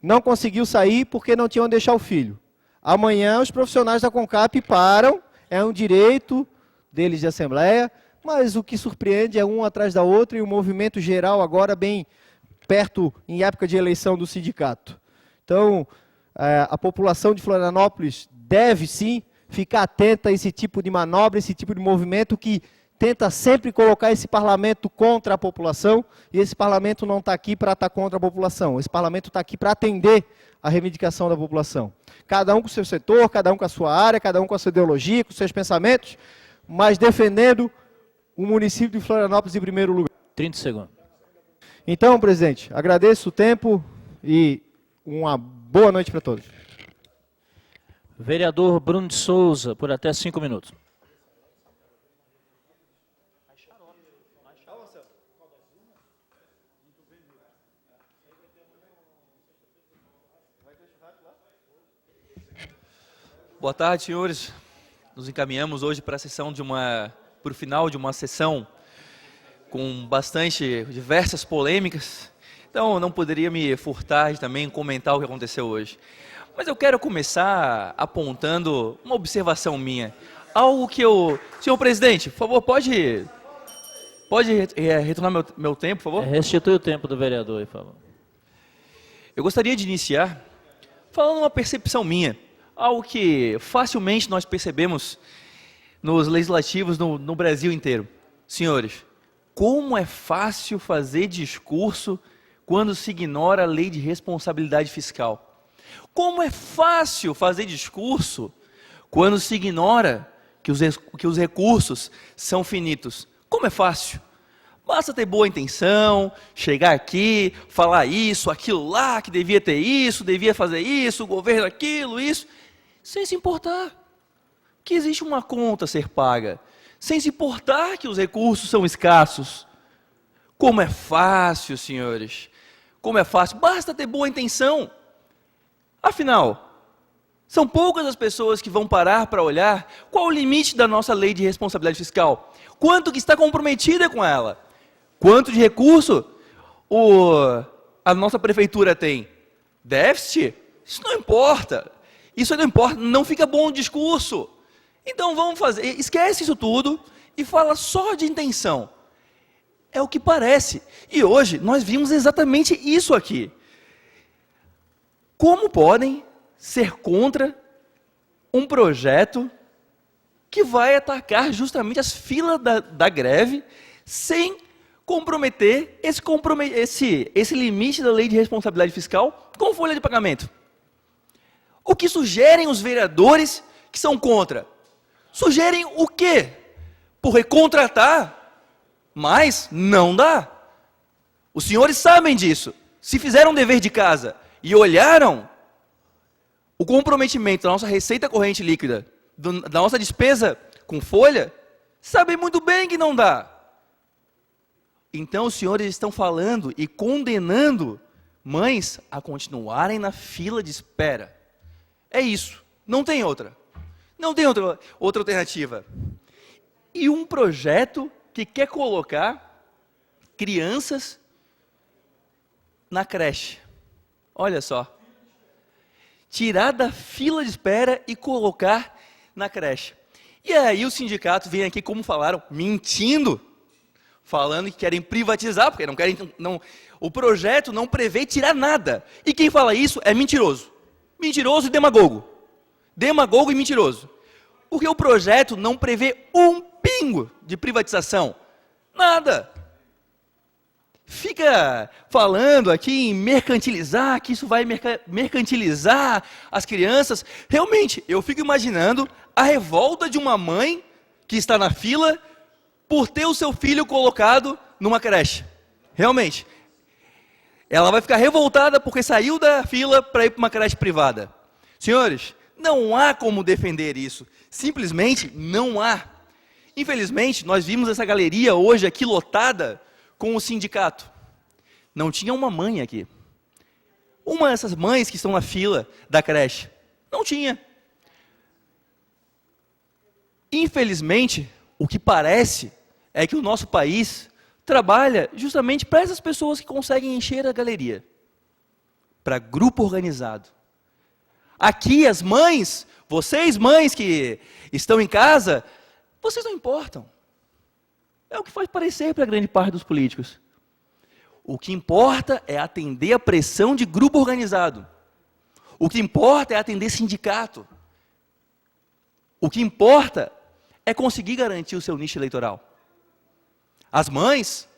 não conseguiu sair porque não tinha onde deixar o filho. Amanhã os profissionais da CONCAP param, é um direito deles de assembleia, mas o que surpreende é um atrás da outra e o movimento geral agora bem perto, em época de eleição do sindicato. Então, a população de Florianópolis deve sim ficar atenta a esse tipo de manobra, esse tipo de movimento que tenta sempre colocar esse parlamento contra a população, e esse parlamento não está aqui para estar contra a população, esse parlamento está aqui para atender a reivindicação da população. Cada um com o seu setor, cada um com a sua área, cada um com a sua ideologia, com os seus pensamentos, mas defendendo o município de Florianópolis em primeiro lugar. 30 segundos. Então, presidente, agradeço o tempo e uma boa noite para todos. Vereador Bruno de Souza, por até 5 minutos. Boa tarde, senhores. Nos encaminhamos hoje para a sessão para o final de uma sessão com diversas polêmicas. Então, eu não poderia me furtar de também comentar o que aconteceu hoje. Mas eu quero começar apontando uma observação minha. Algo que eu... Senhor presidente, por favor, pode retornar meu tempo, por favor? Restitui o tempo do vereador, por favor. Eu gostaria de iniciar falando uma percepção minha. Algo que facilmente nós percebemos nos legislativos no Brasil inteiro. Senhores, como é fácil fazer discurso quando se ignora a lei de responsabilidade fiscal? Como é fácil fazer discurso quando se ignora que os recursos são finitos? Como é fácil? Basta ter boa intenção, chegar aqui, falar isso, aquilo lá, que devia ter isso, devia fazer isso, o governo aquilo, isso, sem se importar que existe uma conta a ser paga. sem se importar que os recursos são escassos. Como é fácil, senhores. Como é fácil. Basta ter boa intenção. Afinal, são poucas as pessoas que vão parar para olhar qual o limite da nossa lei de responsabilidade fiscal. Quanto que está comprometida com ela. Quanto de recurso a nossa prefeitura tem. Déficit? Isso não importa. Isso não importa. Não fica bom o discurso. Então vamos fazer, esquece isso tudo e fala só de intenção. É o que parece. E hoje nós vimos exatamente isso aqui. Como podem ser contra um projeto que vai atacar justamente as filas da greve sem comprometer esse limite da lei de responsabilidade fiscal com folha de pagamento? O que sugerem os vereadores que são contra? Sugerem o quê? Por recontratar? Mas não dá. Os senhores sabem disso. Se fizeram o dever de casa e olharam o comprometimento da nossa receita corrente líquida, da nossa despesa com folha, sabem muito bem que não dá. Então os senhores estão falando e condenando mães a continuarem na fila de espera. É isso. Não tem outra. Não tem outra alternativa. E um projeto que quer colocar crianças na creche. Olha só. Tirar da fila de espera e colocar na creche. E aí o sindicato vem aqui, como falaram, mentindo, falando que querem privatizar, porque não querem, o projeto não prevê tirar nada. E quem fala isso é mentiroso. Mentiroso e demagogo. Demagogo e mentiroso. Porque o projeto não prevê um pingo de privatização. Nada. Fica falando aqui em mercantilizar, que isso vai mercantilizar as crianças. Realmente, eu fico imaginando a revolta de uma mãe que está na fila por ter o seu filho colocado numa creche. Realmente. Ela vai ficar revoltada porque saiu da fila para ir para uma creche privada. Senhores, não há como defender isso. Simplesmente não há. Infelizmente, nós vimos essa galeria hoje aqui lotada com o sindicato. Não tinha uma mãe aqui. Uma dessas mães que estão na fila da creche. Não tinha. Infelizmente, o que parece é que o nosso país trabalha justamente para essas pessoas que conseguem encher a galeria. Para grupo organizado. Aqui as mães, vocês mães que estão em casa, vocês não importam. É o que faz parecer para a grande parte dos políticos. O que importa é atender a pressão de grupo organizado. O que importa é atender sindicato. O que importa é conseguir garantir o seu nicho eleitoral. As mães,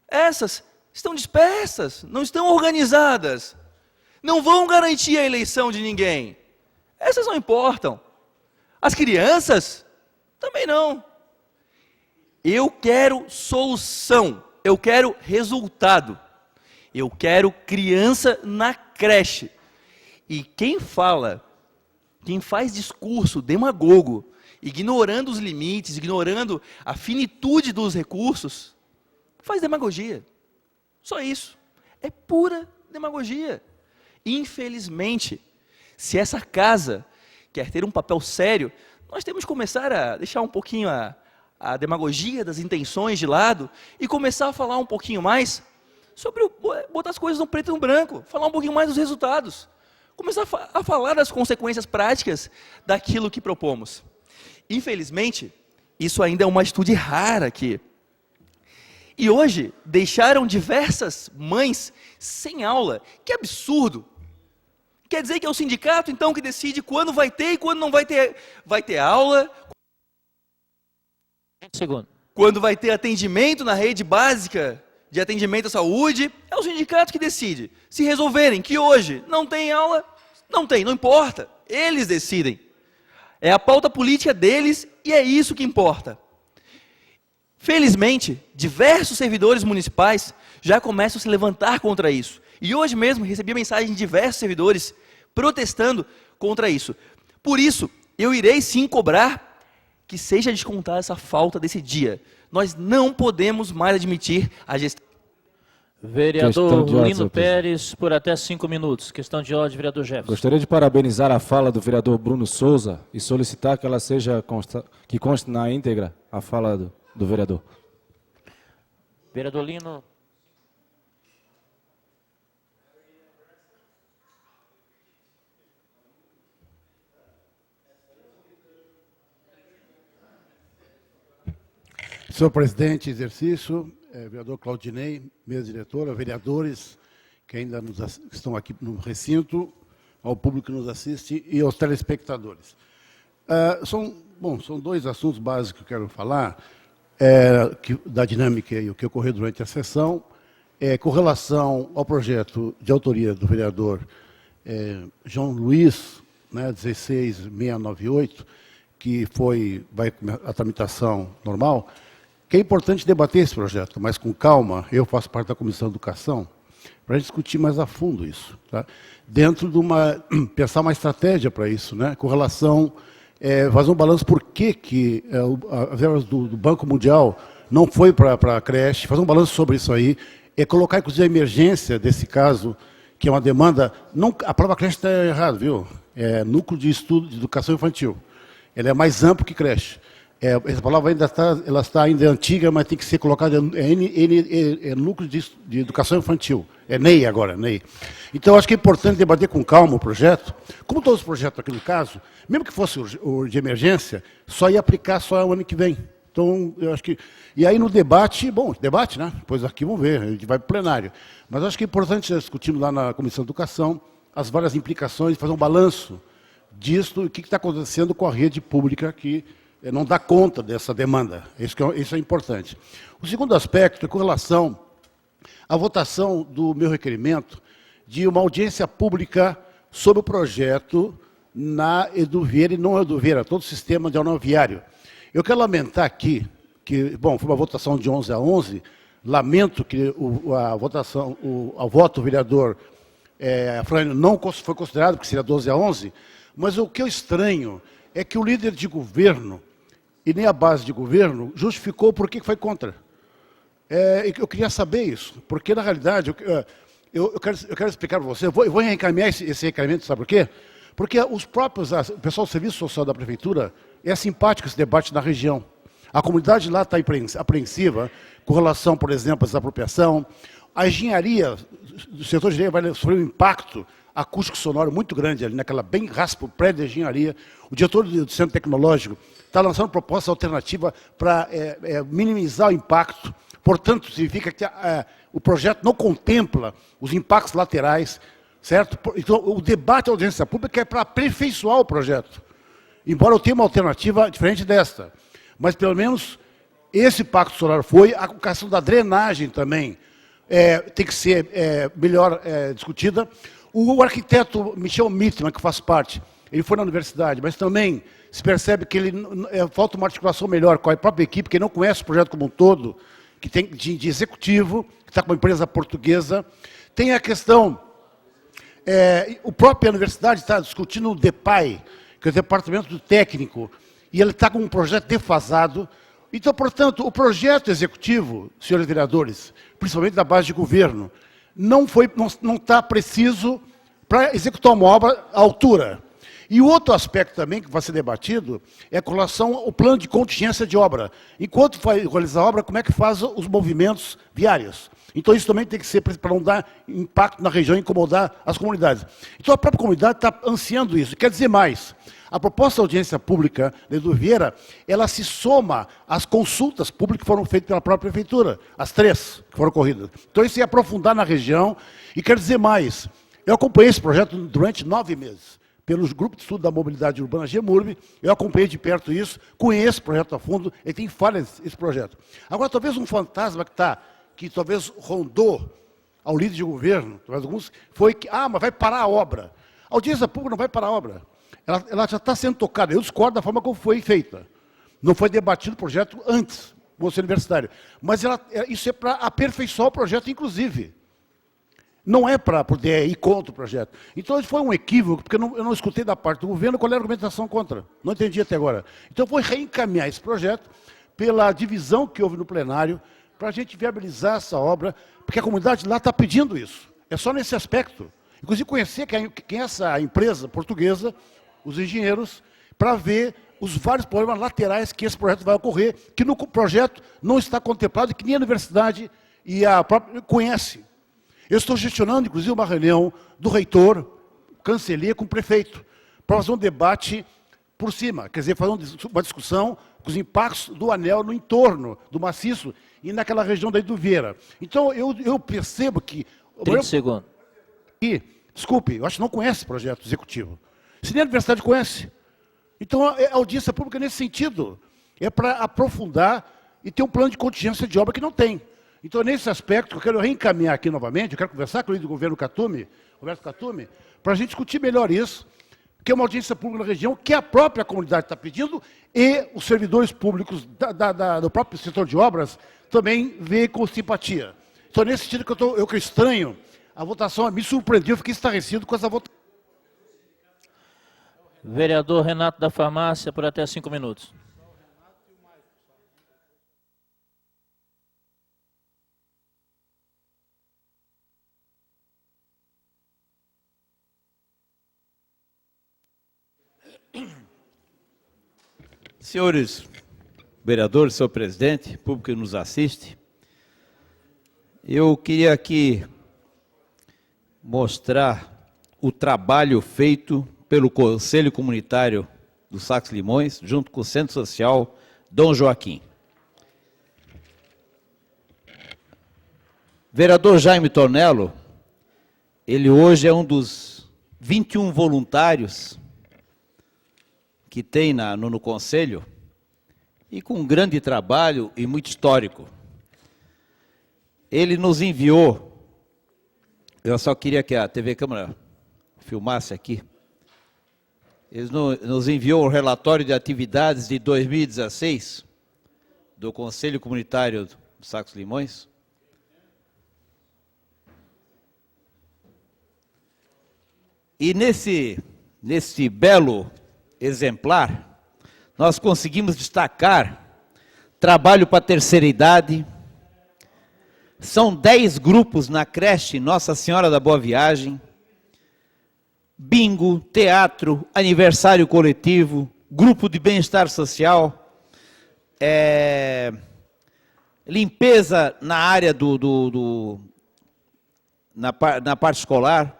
essas estão dispersas, não estão organizadas. Não vão garantir a eleição de ninguém. Essas não importam. As crianças, também não. Eu quero solução. Eu quero resultado. Eu quero criança na creche. E quem fala, quem faz discurso demagogo, ignorando os limites, ignorando a finitude dos recursos, faz demagogia. Só isso. É pura demagogia. Infelizmente, se essa casa quer ter um papel sério, nós temos que começar a deixar um pouquinho a demagogia das intenções de lado e começar a falar um pouquinho mais sobre botar as coisas no preto e no branco, falar um pouquinho mais dos resultados, começar a falar das consequências práticas daquilo que propomos. Infelizmente, isso ainda é uma atitude rara aqui. E hoje, deixaram diversas mães sem aula. Que absurdo! Quer dizer que é o sindicato, então, que decide quando vai ter e quando não vai ter aula? Segundo. Quando vai ter atendimento na rede básica de atendimento à saúde? É o sindicato que decide. Se resolverem que hoje não tem aula, não tem, não importa. Eles decidem. É a pauta política deles e é isso que importa. Felizmente, diversos servidores municipais já começam a se levantar contra isso. E hoje mesmo recebi mensagem de diversos servidores protestando contra isso. Por isso, eu irei sim cobrar que seja descontada essa falta desse dia. Nós não podemos mais admitir a gestão. Vereador de ordem, Lino senhor Pérez, por até 5 minutos. Questão de ordem, vereador Jefferson. Gostaria de parabenizar a fala do vereador Bruno Souza e solicitar que ela seja que conste na íntegra a fala do vereador. Vereador Lino. Senhor presidente, exercício, vereador Claudinei, mesa diretora, vereadores que ainda estão aqui no recinto, ao público que nos assiste e aos telespectadores. São dois assuntos básicos que eu quero falar, da dinâmica e o que ocorreu durante a sessão, com relação ao projeto de autoria do vereador João Luiz, né, 16698, que vai a tramitação normal, que é importante debater esse projeto, mas com calma. Eu faço parte da Comissão de Educação, para a gente discutir mais a fundo isso, tá? Dentro de pensar uma estratégia para isso, né? Com relação, fazer um balanço por que as verbas do Banco Mundial não foi para a creche, fazer um balanço sobre isso aí, colocar, inclusive, a emergência desse caso, que é uma demanda, a palavra creche está errada, viu? É núcleo de estudo de educação infantil. Ela é mais amplo que creche. Essa palavra ainda está ainda antiga, mas tem que ser colocada núcleo de educação infantil. É NEI agora, NEI. Então, acho que é importante debater com calma o projeto. Como todos os projetos aqui no caso, mesmo que fosse o de emergência, só ia aplicar só o ano que vem. Então, eu acho que... E aí, no debate, debate, né? Depois aqui vamos ver, a gente vai para o plenário. Mas acho que é importante discutir lá na Comissão de Educação as várias implicações, fazer um balanço disso, o que está acontecendo com a rede pública que não dá conta dessa demanda. Isso é importante. O segundo aspecto é com relação à votação do meu requerimento de uma audiência pública sobre o projeto na Eduvieira e não Eduvieira, todo o sistema de aeronaviário. Eu quero lamentar aqui que, foi uma votação de 11 a 11, lamento que o voto do vereador Afrânio não foi considerado, porque seria 12 a 11, mas o que eu estranho é que o líder de governo e nem a base de governo justificou por que foi contra. Eu queria saber isso, porque, na realidade, eu quero explicar para você, eu vou reencaminhar esse requerimento, sabe por quê? Porque o pessoal do Serviço Social da Prefeitura é simpático esse debate na região. A comunidade lá está apreensiva com relação, por exemplo, à desapropriação. A engenharia, o setor de engenharia vai sofrer um impacto acústico sonoro muito grande ali, naquela bem raspa, prédio de engenharia. O diretor do Centro Tecnológico está lançando proposta alternativa para minimizar o impacto. Portanto, significa que o projeto não contempla os impactos laterais, certo? Então, o debate da audiência pública é para aperfeiçoar o projeto. Embora eu tenha uma alternativa diferente desta. Mas, pelo menos, esse impacto sonoro foi, a questão da drenagem também tem que ser melhor discutida. O arquiteto Michel Mittman, que faz parte, ele foi na universidade, mas também se percebe que falta uma articulação melhor com a própria equipe, que não conhece o projeto como um todo, que tem de executivo, que está com uma empresa portuguesa. Tem a questão, a própria universidade está discutindo o DEPAI, que é o Departamento do Técnico, e ele está com um projeto defasado. Então, portanto, o projeto executivo, senhores vereadores, principalmente da base de governo, não está preciso para executar uma obra à altura. E o outro aspecto também que vai ser debatido é com relação ao plano de contingência de obra. Enquanto vai realizar a obra, como é que faz os movimentos viários? Então isso também tem que ser para não dar impacto na região e incomodar as comunidades. Então a própria comunidade está ansiando isso. Quer dizer mais, a proposta de audiência pública de Eduvieira, ela se soma às consultas públicas que foram feitas pela própria prefeitura, as 3 que foram corridas. Então isso é aprofundar na região. E quer dizer mais, eu acompanhei esse projeto durante 9 meses. Pelos grupos de estudo da mobilidade urbana GEMURB, eu acompanhei de perto isso, conheço o projeto a fundo, ele tem falhas esse projeto. Agora, talvez um fantasma que talvez rondou ao líder de governo, talvez alguns, foi que, mas vai parar a obra. A audiência pública não vai parar a obra. Ela já está sendo tocada. Eu discordo da forma como foi feita. Não foi debatido o projeto antes, no Conselho Universitário. Mas isso é para aperfeiçoar o projeto, inclusive. Não é para poder ir contra o projeto. Então, isso foi um equívoco, porque eu não escutei da parte do governo qual era a argumentação contra. Não entendi até agora. Então, foi reencaminhar esse projeto pela divisão que houve no plenário, para a gente viabilizar essa obra, porque a comunidade lá está pedindo isso. É só nesse aspecto. Inclusive, conhecer quem é essa empresa portuguesa, os engenheiros, para ver os vários problemas laterais que esse projeto vai ocorrer, que no projeto não está contemplado, e que nem a universidade e a própria conhece. Eu estou gestionando, inclusive, uma reunião do reitor, canceler com o prefeito, para fazer um debate por cima, quer dizer, fazer uma discussão com os impactos do anel no entorno do maciço e naquela região da Iduveira. Então, eu percebo que... 30 segundos. E, desculpe, eu acho que não conhece o projeto executivo. Se nem a universidade conhece. Então, a audiência pública nesse sentido. É para aprofundar e ter um plano de contingência de obra que não tem. Então, nesse aspecto, eu quero reencaminhar aqui novamente, eu quero conversar com o líder do governo Khatumi, Roberto Khatumi, para a gente discutir melhor isso, que é uma audiência pública na região, que a própria comunidade está pedindo, e os servidores públicos do próprio setor de obras também veem com simpatia. Então, nesse sentido que eu estranho, a votação me surpreendeu, eu fiquei estarrecido com essa votação. Vereador Renato da Farmácia, por até 5 minutos. Senhores vereadores, senhor presidente, público que nos assiste, eu queria aqui mostrar o trabalho feito pelo Conselho Comunitário do Sacos Limões, junto com o Centro Social Dom Joaquim. Vereador Jaime Tonello, ele hoje é um dos 21 voluntários que tem no Conselho, e com um grande trabalho e muito histórico. Ele nos enviou, eu só queria que a TV Câmara filmasse aqui, ele nos enviou o relatório de atividades de 2016 do Conselho Comunitário do Sacos Limões. E nesse belo exemplar, nós conseguimos destacar trabalho para a terceira idade. São 10 grupos na creche Nossa Senhora da Boa Viagem, bingo, teatro, aniversário coletivo, grupo de bem-estar social, limpeza na área na parte escolar,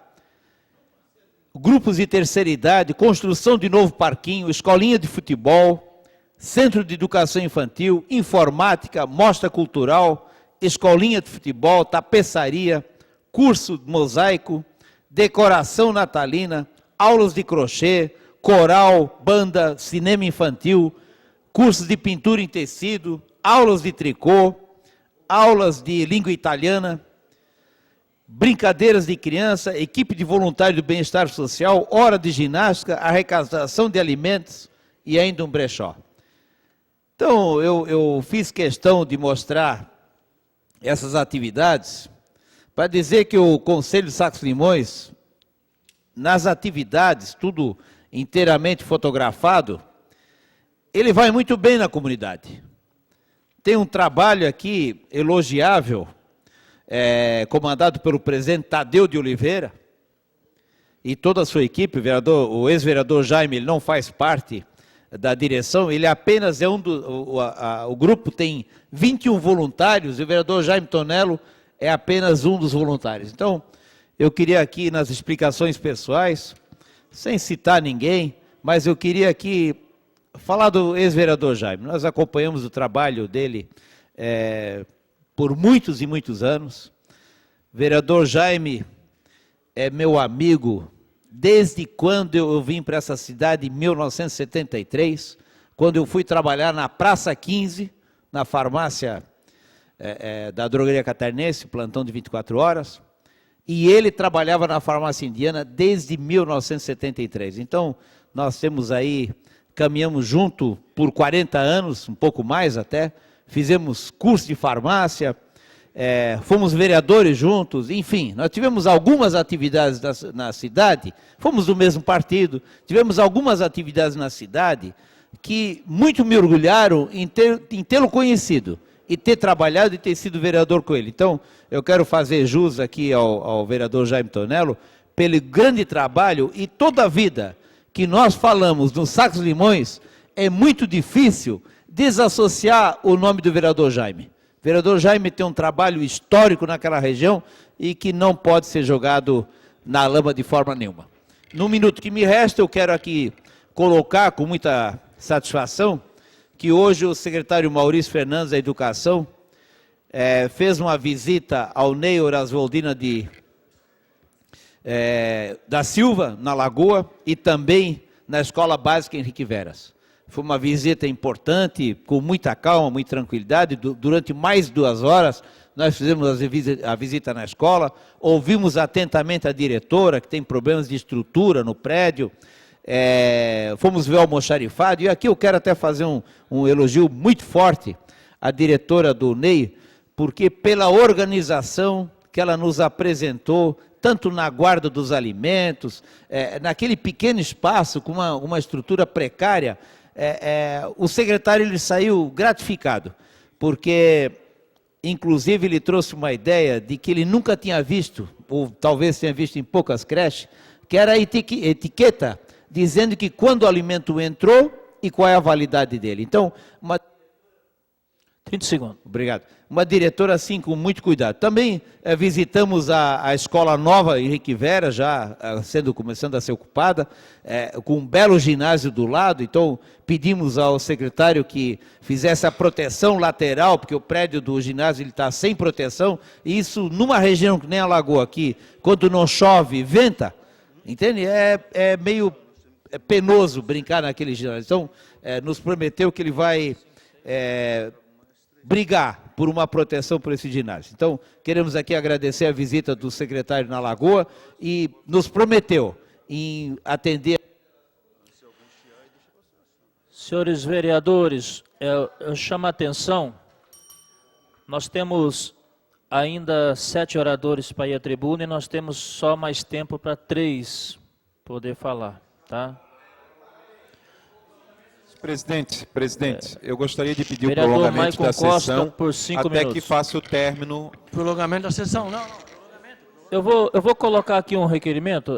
grupos de terceira idade, construção de novo parquinho, escolinha de futebol, centro de educação infantil, informática, mostra cultural, escolinha de futebol, tapeçaria, curso de mosaico, decoração natalina, aulas de crochê, coral, banda, cinema infantil, cursos de pintura em tecido, aulas de tricô, aulas de língua italiana, brincadeiras de criança, equipe de voluntário do bem-estar social, hora de ginástica, arrecadação de alimentos e ainda um brechó. Então, eu fiz questão de mostrar essas atividades para dizer que o Conselho de Sacos Limões, nas atividades, tudo inteiramente fotografado, ele vai muito bem na comunidade. Tem um trabalho aqui elogiável, comandado pelo presidente Tadeu de Oliveira e toda a sua equipe. O ex-vereador Jaime, ele não faz parte da direção, ele apenas é o grupo tem 21 voluntários e o vereador Jaime Tonello é apenas um dos voluntários. Então, eu queria aqui nas explicações pessoais, sem citar ninguém, mas eu queria aqui falar do ex-vereador Jaime. Nós acompanhamos o trabalho dele por muitos e muitos anos. Vereador Jaime é meu amigo desde quando eu vim para essa cidade, em 1973, quando eu fui trabalhar na Praça 15, na farmácia da Drogaria Catarinense, plantão de 24 horas, e ele trabalhava na farmácia indiana desde 1973. Então, nós temos aí, caminhamos junto por 40 anos, um pouco mais até, fizemos curso de farmácia, fomos vereadores juntos, enfim, nós tivemos algumas atividades na cidade, fomos do mesmo partido, tivemos algumas atividades na cidade que muito me orgulharam em tê-lo conhecido, e ter trabalhado e ter sido vereador com ele. Então, eu quero fazer jus aqui ao vereador Jaime Tonello, pelo grande trabalho, e toda a vida que nós falamos no Sacos Limões, é muito difícil desassociar o nome do vereador Jaime. O vereador Jaime tem um trabalho histórico naquela região e que não pode ser jogado na lama de forma nenhuma. No minuto que me resta, eu quero aqui colocar com muita satisfação que hoje o secretário Maurício Fernandes da Educação fez uma visita ao Ney Orasvoldina da Silva, na Lagoa, e também na Escola Básica Henrique Veras. Foi uma visita importante, com muita calma, muita tranquilidade. Durante mais de 2 horas, nós fizemos a visita na escola, ouvimos atentamente a diretora, que tem problemas de estrutura no prédio, fomos ver o almoxarifado, e aqui eu quero até fazer um elogio muito forte à diretora do Ney, porque pela organização que ela nos apresentou, tanto na guarda dos alimentos, naquele pequeno espaço, com uma estrutura precária, o secretário ele saiu gratificado, porque, inclusive, ele trouxe uma ideia de que ele nunca tinha visto, ou talvez tenha visto em poucas creches, que era a etiqueta dizendo que quando o alimento entrou e qual é a validade dele. Então, 30 segundos. Obrigado. Uma diretora assim com muito cuidado. Também visitamos a escola nova Henrique Vera, já começando a ser ocupada, com um belo ginásio do lado. Então pedimos ao secretário que fizesse a proteção lateral, porque o prédio do ginásio está sem proteção, e isso numa região que nem a Lagoa aqui, quando não chove, venta, entende? É meio penoso brincar naquele ginásio. Então nos prometeu que ele vai brigar por uma proteção por esse ginásio. Então, queremos aqui agradecer a visita do secretário na Lagoa e nos prometeu em atender. Senhores vereadores, eu chamo a atenção, nós temos ainda 7 oradores para ir à tribuna e nós temos só mais tempo para 3 poder falar, tá? Presidente, eu gostaria de pedir o Vereador prolongamento Maicon da Costa, sessão por 5 até minutos. que faça o término. Prolongamento da sessão, não. Eu vou colocar aqui um requerimento,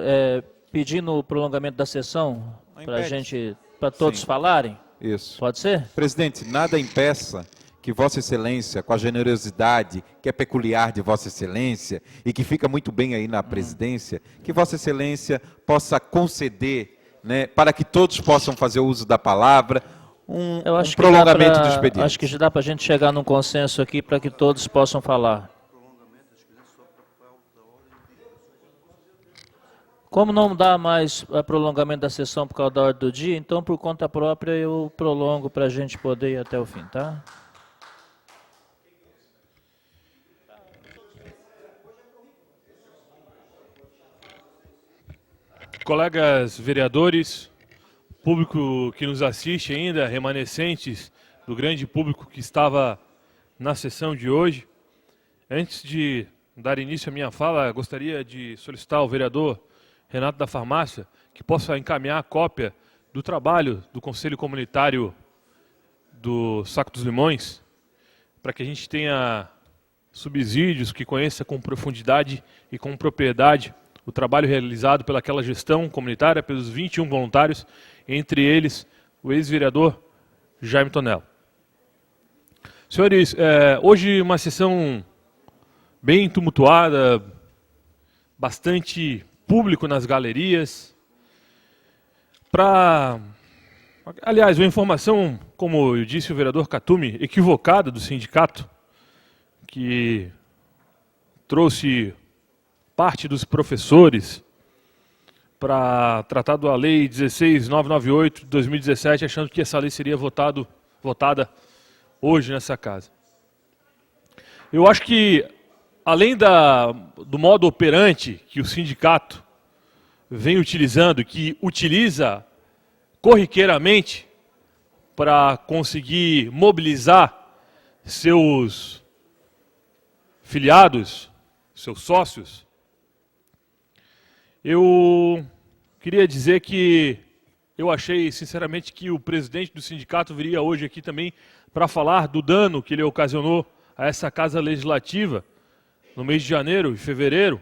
pedindo o prolongamento da sessão, para todos falarem. Isso. Pode ser? Presidente, nada impeça que Vossa Excelência, com a generosidade que é peculiar de Vossa Excelência e que fica muito bem aí na presidência, que Vossa Excelência possa conceder, né, para que todos possam fazer uso da palavra, um prolongamento do expediente. Acho que já dá para a gente chegar num consenso aqui para que todos possam falar. Como não dá mais prolongamento da sessão por causa da ordem do dia, então por conta própria eu prolongo para a gente poder ir até o fim, tá? Colegas vereadores, público que nos assiste ainda, remanescentes do grande público que estava na sessão de hoje. Antes de dar início à minha fala, gostaria de solicitar ao vereador Renato da Farmácia que possa encaminhar a cópia do trabalho do Conselho Comunitário do Saco dos Limões, para que a gente tenha subsídios, que conheça com profundidade e com propriedade o trabalho realizado pelaquela gestão comunitária, pelos 21 voluntários, entre eles o ex-vereador Jaime Tonello. Senhores, hoje uma sessão bem tumultuada, bastante público nas galerias. Aliás, uma informação, como disse o vereador Catumi, equivocada do sindicato, que trouxe parte dos professores para tratar da Lei 16.998 de 2017, achando que essa lei seria votada hoje nessa casa. Eu acho que, além do modo operante que o sindicato vem utilizando, que utiliza corriqueiramente para conseguir mobilizar seus filiados, seus sócios, eu queria dizer que eu achei, sinceramente, que o presidente do sindicato viria hoje aqui também para falar do dano que ele ocasionou a essa Casa Legislativa no mês de janeiro e fevereiro,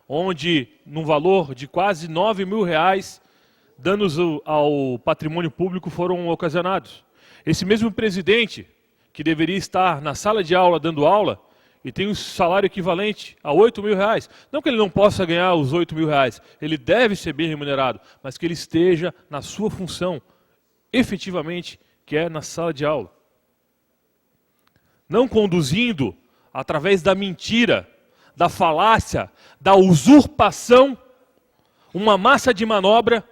onde, num valor de quase R$ 9.000, danos ao patrimônio público foram ocasionados. Esse mesmo presidente, que deveria estar na sala de aula dando aula, e tem um salário equivalente a R$ 8.000. Não que ele não possa ganhar os R$ 8.000, ele deve ser bem remunerado, mas que ele esteja na sua função, efetivamente, que é na sala de aula. Não conduzindo, através da mentira, da falácia, da usurpação, uma massa de manobra,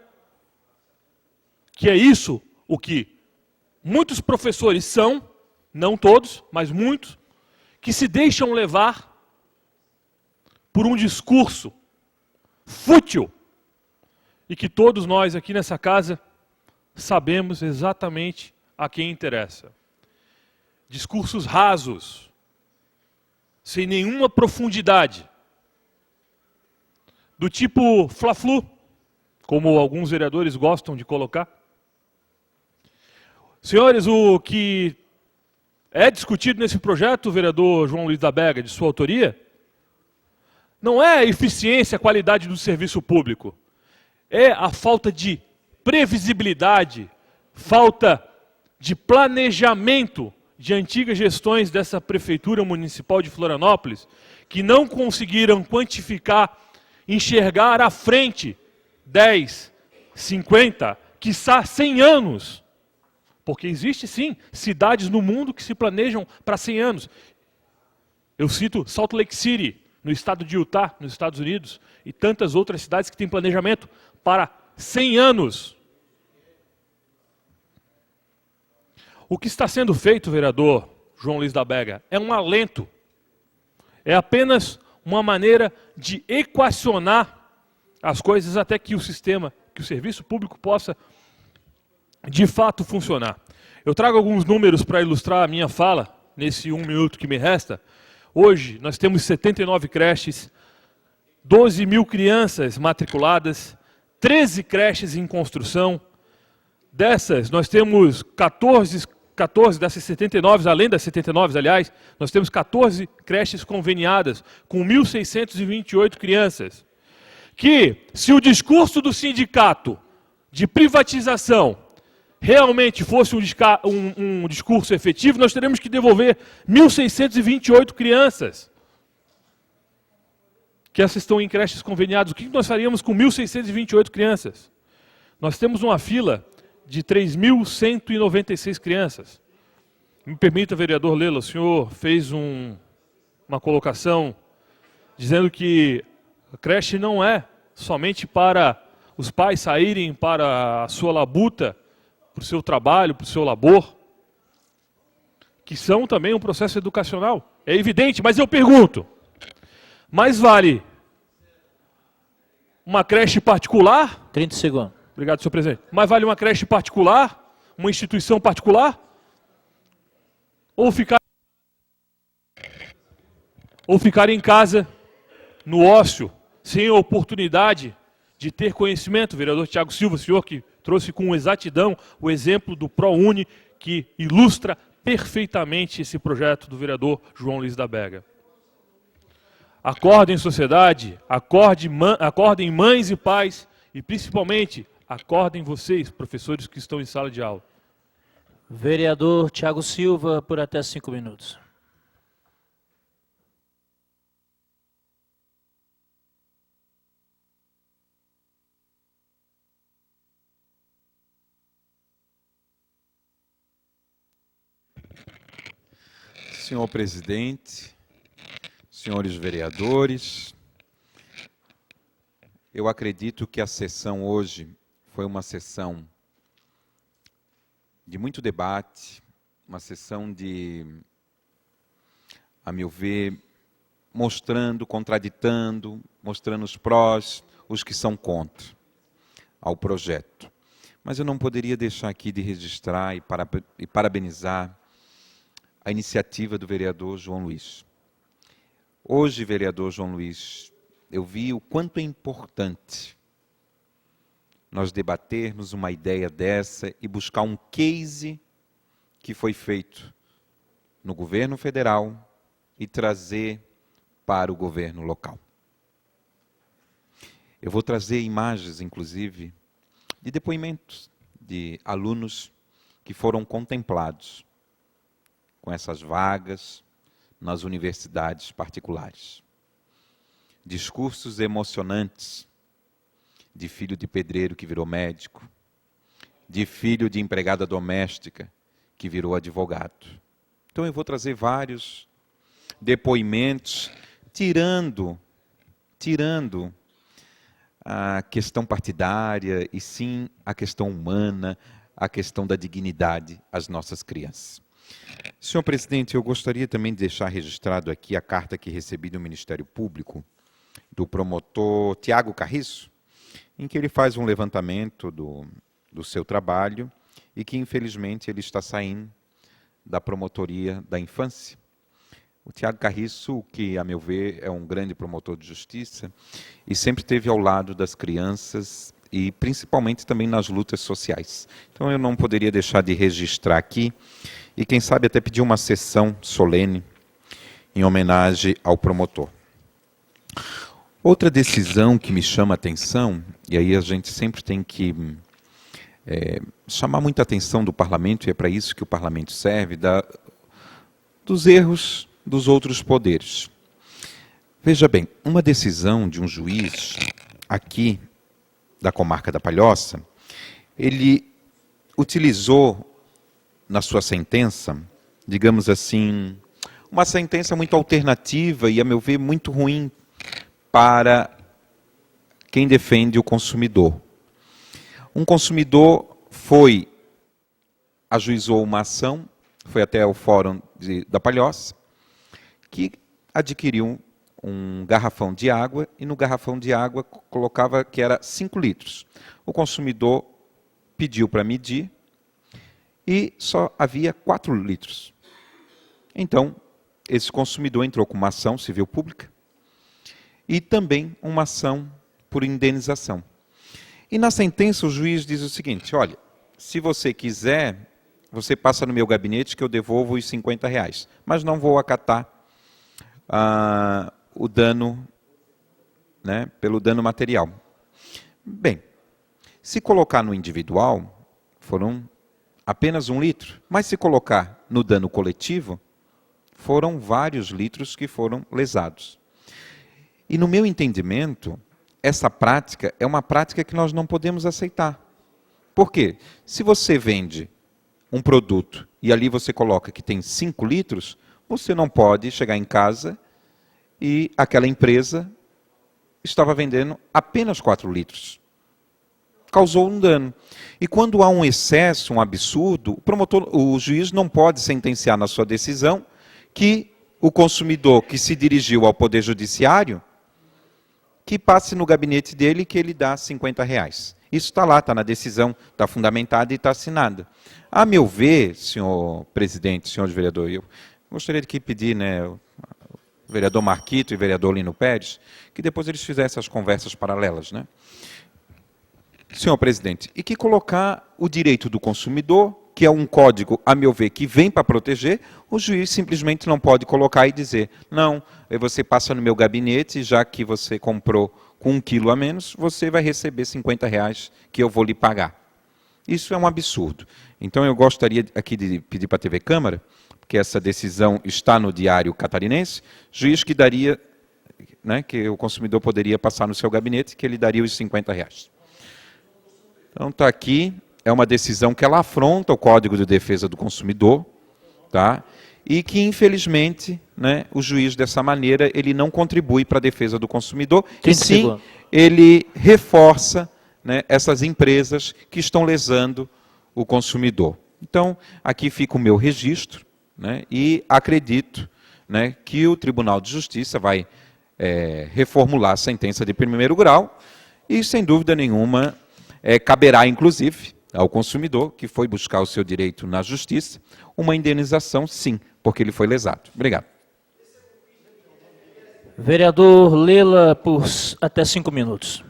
que é isso o que muitos professores são, não todos, mas muitos, que se deixam levar por um discurso fútil e que todos nós aqui nessa casa sabemos exatamente a quem interessa. Discursos rasos, sem nenhuma profundidade, do tipo fla-flu, como alguns vereadores gostam de colocar. Senhores, o que é discutido nesse projeto, vereador João Luiz da Bega, de sua autoria, não é a eficiência, a qualidade do serviço público. É a falta de previsibilidade, falta de planejamento de antigas gestões dessa Prefeitura Municipal de Florianópolis, que não conseguiram quantificar, enxergar à frente 10, 50, quiçá 100 anos. Porque existe, sim, cidades no mundo que se planejam para 100 anos. Eu cito Salt Lake City, no estado de Utah, nos Estados Unidos, e tantas outras cidades que têm planejamento para 100 anos. O que está sendo feito, vereador João Luiz da Bega, é um alento. É apenas uma maneira de equacionar as coisas até que o sistema, que o serviço público possa de fato funcionar. Eu trago alguns números para ilustrar a minha fala, nesse 1 minuto que me resta. Hoje nós temos 79 creches, 12 mil crianças matriculadas, 13 creches em construção. Dessas, nós temos 14 dessas 79, além das 79, aliás, nós temos 14 creches conveniadas, com 1.628 crianças. Que, se o discurso do sindicato de privatização realmente fosse um discurso efetivo, nós teremos que devolver 1.628 crianças que essas estão em creches conveniadas. O que nós faríamos com 1.628 crianças? Nós temos uma fila de 3.196 crianças. Me permita, vereador Lela, o senhor fez uma colocação dizendo que a creche não é somente para os pais saírem para a sua labuta, para o seu trabalho, para o seu labor, que são também um processo educacional. É evidente, mas eu pergunto, mais vale uma creche particular? 30 segundos. Obrigado, senhor presidente. Mais vale uma creche particular, uma instituição particular? Ou ficar em casa, no ócio, sem a oportunidade de ter conhecimento? Vereador Tiago Silva, senhor que trouxe com exatidão o exemplo do ProUni, que ilustra perfeitamente esse projeto do vereador João Luiz da Bega. Acordem, sociedade, acordem mães e pais, e principalmente, acordem vocês, professores que estão em sala de aula. Vereador Tiago Silva, por até 5 minutos. Senhor presidente, senhores vereadores, eu acredito que a sessão hoje foi uma sessão de muito debate, uma sessão de, a meu ver, mostrando, contraditando, mostrando os prós, os que são contra ao projeto. Mas eu não poderia deixar aqui de registrar e parabenizar a iniciativa do vereador João Luiz. Hoje, vereador João Luiz, eu vi o quanto é importante nós debatermos uma ideia dessa e buscar um case que foi feito no governo federal e trazer para o governo local. Eu vou trazer imagens, inclusive, de depoimentos de alunos que foram contemplados com essas vagas nas universidades particulares. Discursos emocionantes de filho de pedreiro que virou médico, de filho de empregada doméstica que virou advogado. Então eu vou trazer vários depoimentos, tirando a questão partidária e sim a questão humana, a questão da dignidade às nossas crianças. Senhor presidente, eu gostaria também de deixar registrado aqui a carta que recebi do Ministério Público, do promotor Tiago Carriço, em que ele faz um levantamento do seu trabalho e que, infelizmente, ele está saindo da promotoria da infância. O Tiago Carriço, que, a meu ver, é um grande promotor de justiça e sempre esteve ao lado das crianças e, principalmente, também nas lutas sociais. Então, eu não poderia deixar de registrar aqui e, quem sabe, até pedir uma sessão solene em homenagem ao promotor. Outra decisão que me chama a atenção, e aí a gente sempre tem que chamar muita atenção do parlamento, e é para isso que o parlamento serve, dos erros dos outros poderes. Veja bem, uma decisão de um juiz aqui da comarca da Palhoça, ele utilizou na sua sentença, digamos assim, uma sentença muito alternativa e, a meu ver, muito ruim para quem defende o consumidor. Um consumidor ajuizou uma ação, foi até o Fórum da Palhoça, que adquiriu um garrafão de água e no garrafão de água colocava que era 5 litros. O consumidor pediu para medir e só havia 4 litros. Então, esse consumidor entrou com uma ação civil pública e também uma ação por indenização. E na sentença o juiz diz o seguinte: olha, se você quiser, você passa no meu gabinete que eu devolvo os R$50, mas não vou acatar o dano, né, pelo dano material. Bem, se colocar no individual, foram apenas 1 litro, mas se colocar no dano coletivo, foram vários litros que foram lesados. E no meu entendimento, essa prática é uma prática que nós não podemos aceitar. Por quê? Se você vende um produto e ali você coloca que tem 5 litros, você não pode chegar em casa e aquela empresa estava vendendo apenas 4 litros. Causou um dano. E quando há um excesso, um absurdo, o juiz não pode sentenciar na sua decisão que o consumidor que se dirigiu ao Poder Judiciário que passe no gabinete dele que ele dá R$50. Isso está lá, está na decisão, está fundamentada e está assinada. A meu ver, senhor presidente, senhor vereador, eu gostaria de pedir, né, o vereador Marquito e o vereador Lino Pérez, que depois eles fizessem as conversas paralelas, né? Senhor presidente, e que colocar o direito do consumidor, que é um código, a meu ver, que vem para proteger, o juiz simplesmente não pode colocar e dizer, não, você passa no meu gabinete, já que você comprou com 1 quilo a menos, você vai receber R$50 que eu vou lhe pagar. Isso é um absurdo. Então eu gostaria aqui de pedir para a TV Câmara, porque essa decisão está no Diário Catarinense, juiz que daria, né, que o consumidor poderia passar no seu gabinete, que ele daria os R$50. Então está aqui. É uma decisão que ela afronta o Código de Defesa do Consumidor, tá? E que, infelizmente, né, o juiz, dessa maneira, ele não contribui para a defesa do consumidor, e sim, ele reforça, né, essas empresas que estão lesando o consumidor. Então, aqui fica o meu registro, né, e acredito, né, que o Tribunal de Justiça vai reformular a sentença de 1º grau e, sem dúvida nenhuma, caberá, inclusive, ao consumidor, que foi buscar o seu direito na justiça, uma indenização, sim, porque ele foi lesado. Obrigado. Vereador Lela, por até 5 minutos.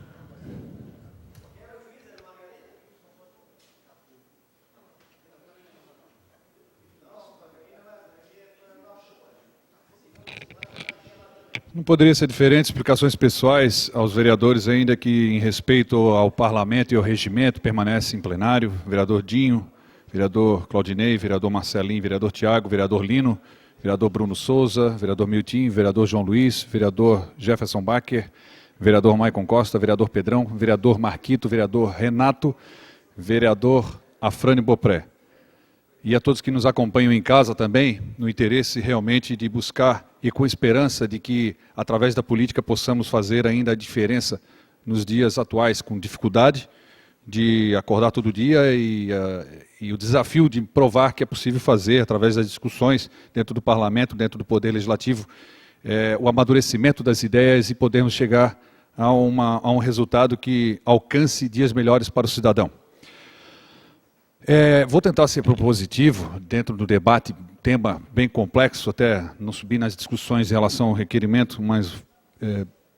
Não poderia ser diferente, explicações pessoais aos vereadores, ainda que em respeito ao parlamento e ao regimento, permanece em plenário. Vereador Dinho, vereador Claudinei, vereador Marcelinho, vereador Tiago, vereador Lino, vereador Bruno Souza, vereador Milton, vereador João Luiz, vereador Jefferson Bacher, vereador Maicon Costa, vereador Pedrão, vereador Marquito, vereador Renato, vereador Afrânio Bopré. E a todos que nos acompanham em casa também, no interesse realmente de buscar e com esperança de que, através da política, possamos fazer ainda a diferença nos dias atuais, com dificuldade de acordar todo dia e o desafio de provar que é possível fazer, através das discussões dentro do parlamento, dentro do poder legislativo, o amadurecimento das ideias e podermos chegar a um resultado que alcance dias melhores para o cidadão. Vou tentar ser propositivo dentro do debate, tema bem complexo, até não subir nas discussões em relação ao requerimento, mas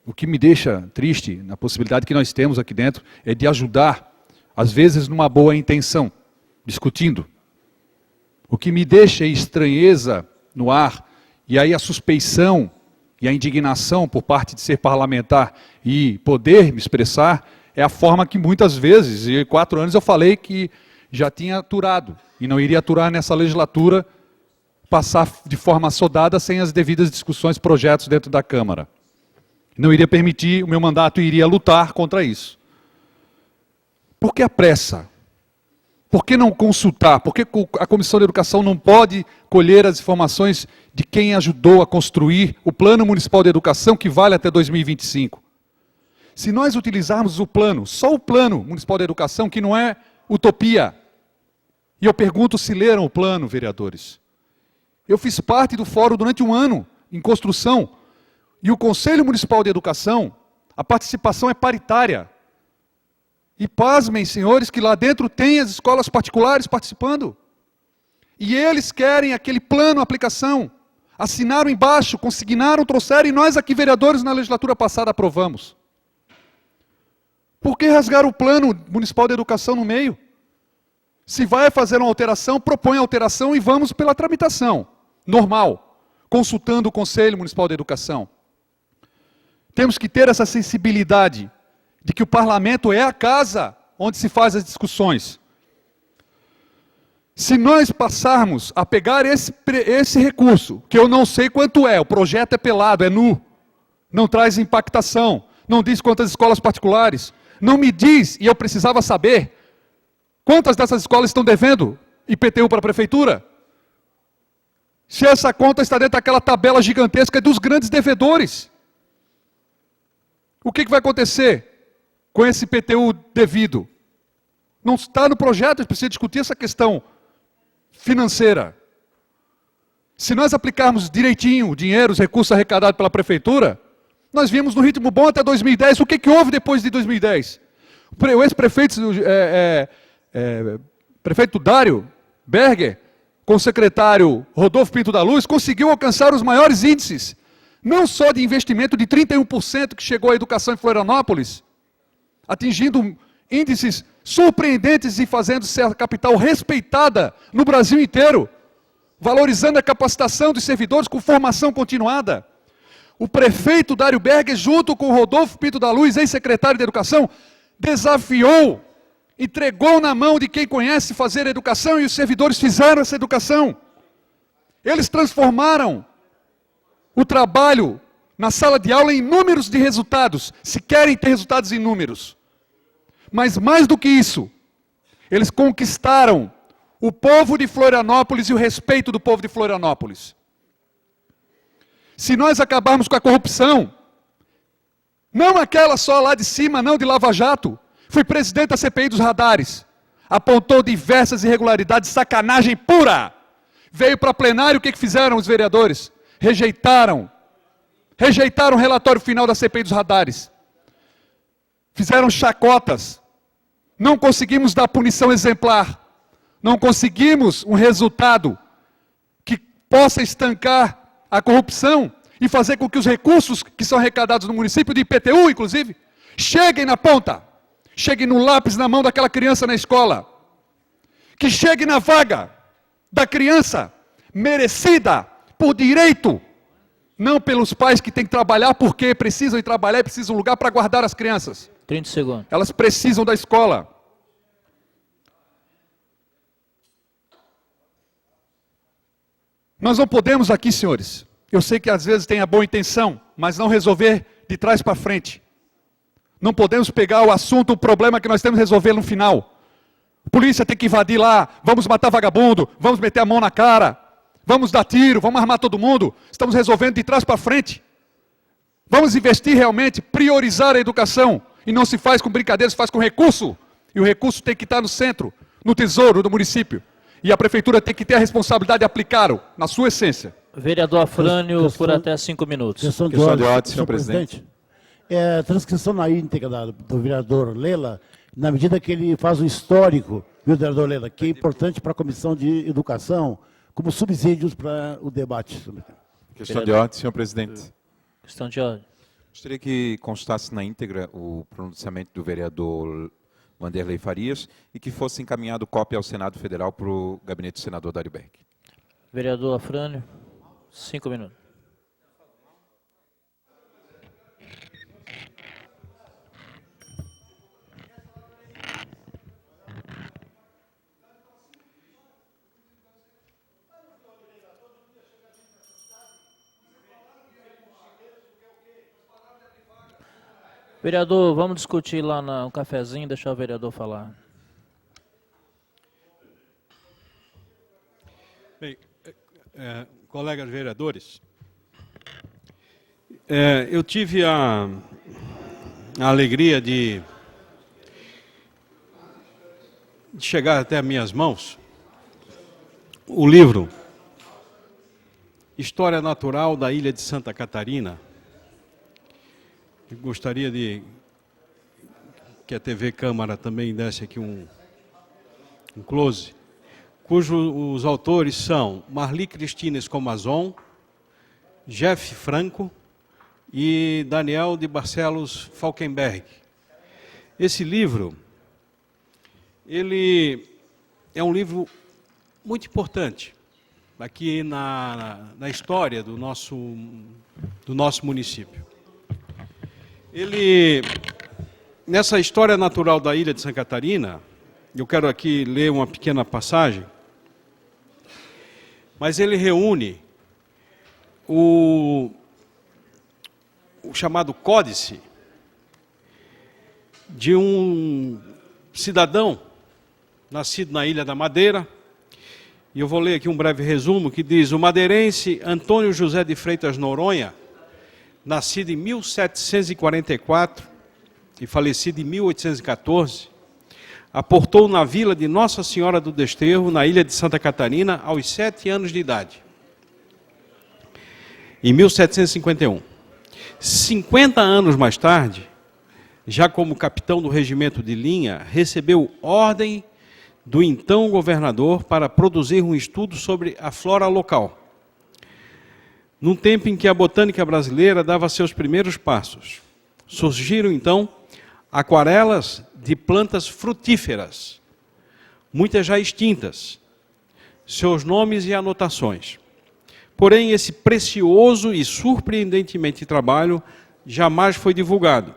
o que me deixa triste na possibilidade que nós temos aqui dentro é de ajudar, às vezes numa boa intenção, discutindo. O que me deixa estranheza no ar, e aí a suspeição e a indignação por parte de ser parlamentar e poder me expressar, é a forma que muitas vezes, e 4 anos eu falei que já tinha aturado, e não iria aturar nessa legislatura, passar de forma assodada sem as devidas discussões, projetos dentro da Câmara. Não iria permitir, o meu mandato iria lutar contra isso. Por que a pressa? Por que não consultar? Por que a Comissão de Educação não pode colher as informações de quem ajudou a construir o Plano Municipal de Educação, que vale até 2025? Se nós utilizarmos o plano, só o Plano Municipal de Educação, que não é utopia, e eu pergunto se leram o plano, vereadores. Eu fiz parte do fórum durante 1 ano, em construção, e o Conselho Municipal de Educação, a participação é paritária. E pasmem, senhores, que lá dentro tem as escolas particulares participando. E eles querem aquele plano, aplicação. Assinaram embaixo, consignaram, trouxeram, e nós aqui, vereadores, na legislatura passada, aprovamos. Por que rasgar o Plano Municipal de Educação no meio? Se vai fazer uma alteração, propõe a alteração e vamos pela tramitação. Normal. Consultando o Conselho Municipal de Educação. Temos que ter essa sensibilidade de que o parlamento é a casa onde se faz as discussões. Se nós passarmos a pegar esse recurso, que eu não sei quanto é, o projeto é pelado, é nu, não traz impactação, não diz quantas escolas particulares, não me diz, e eu precisava saber, quantas dessas escolas estão devendo IPTU para a prefeitura? Se essa conta está dentro daquela tabela gigantesca dos grandes devedores. O que vai acontecer com esse IPTU devido? Não está no projeto, a gente precisa discutir essa questão financeira. Se nós aplicarmos direitinho o dinheiro, os recursos arrecadados pela prefeitura, nós vimos no ritmo bom até 2010. O que houve depois de 2010? O ex-prefeito prefeito Dário Berger, com o secretário Rodolfo Pinto da Luz, conseguiu alcançar os maiores índices, não só de investimento de 31% que chegou à educação em Florianópolis, atingindo índices surpreendentes e fazendo-se a capital respeitada no Brasil inteiro, valorizando a capacitação dos servidores com formação continuada. O prefeito Dário Berger, junto com o Rodolfo Pinto da Luz, ex-secretário de Educação, desafiou, entregou na mão de quem conhece fazer educação e os servidores fizeram essa educação. Eles transformaram o trabalho na sala de aula em números de resultados, se querem ter resultados em números. Mas mais do que isso, eles conquistaram o povo de Florianópolis e o respeito do povo de Florianópolis. Se nós acabarmos com a corrupção, não aquela só lá de cima, não de Lava Jato, fui presidente da CPI dos radares, apontou diversas irregularidades, sacanagem pura. Veio para plenário, o que fizeram os vereadores? Rejeitaram o relatório final da CPI dos radares. Fizeram chacotas. Não conseguimos dar punição exemplar. Não conseguimos um resultado que possa estancar a corrupção. e fazer com que os recursos que são arrecadados no município, de IPTU inclusive, cheguem na ponta, cheguem no lápis na mão daquela criança na escola, que chegue na vaga da criança, merecida, por direito, não pelos pais que têm que trabalhar porque precisam ir trabalhar e precisam de um lugar para guardar as crianças. 30 segundos. Elas precisam da escola. Nós não podemos aqui, senhores, eu sei que às vezes tem a boa intenção, mas não resolver de trás para frente. Não podemos pegar o assunto, o problema que nós temos que resolver no final. A polícia tem que invadir lá, vamos matar vagabundo, vamos meter a mão na cara, vamos dar tiro, vamos armar todo mundo. Estamos resolvendo de trás para frente. Vamos investir realmente, priorizar a educação. E não se faz com brincadeira, se faz com recurso. E o recurso tem que estar no centro, no tesouro do município. E a prefeitura tem que ter a responsabilidade de aplicá-lo, na sua essência. Vereador Afrânio, por até 5 minutos. Questão de ordem, senhor presidente. Transcrição na íntegra do vereador Lela, na medida que ele faz o histórico, viu, vereador Lela, que é importante para a Comissão de Educação, como subsídios para o debate. Questão de ordem, senhor presidente. Questão de ordem. Gostaria que constasse na íntegra o pronunciamento do vereador Wanderley Farias e que fosse encaminhado cópia ao Senado Federal para o gabinete do senador Dário Berg. Vereador Afrânio, 5 minutos. Vereador, vamos discutir lá no cafezinho, deixar o vereador falar. Bem, colegas vereadores, eu tive a alegria de chegar até minhas mãos o livro História Natural da Ilha de Santa Catarina. Gostaria de que a TV Câmara também desse aqui um close, cujos autores são Marli Cristina Escomazon, Jeff Franco e Daniel de Barcelos Falkenberg. Esse livro, ele é um livro muito importante aqui na história do nosso município. Ele, nessa história natural da ilha de Santa Catarina, eu quero aqui ler uma pequena passagem, mas ele reúne o chamado códice de um cidadão nascido na Ilha da Madeira, e eu vou ler aqui um breve resumo que diz: o madeirense Antônio José de Freitas Noronha, nascido em 1744 e falecido em 1814, aportou na vila de Nossa Senhora do Desterro, na ilha de Santa Catarina, aos 7 anos de idade, em 1751. 50 anos mais tarde, já como capitão do regimento de linha, recebeu ordem do então governador para produzir um estudo sobre a flora local, num tempo em que a botânica brasileira dava seus primeiros passos. Surgiram, então, aquarelas de plantas frutíferas, muitas já extintas, seus nomes e anotações. Porém, esse precioso e surpreendentemente trabalho jamais foi divulgado,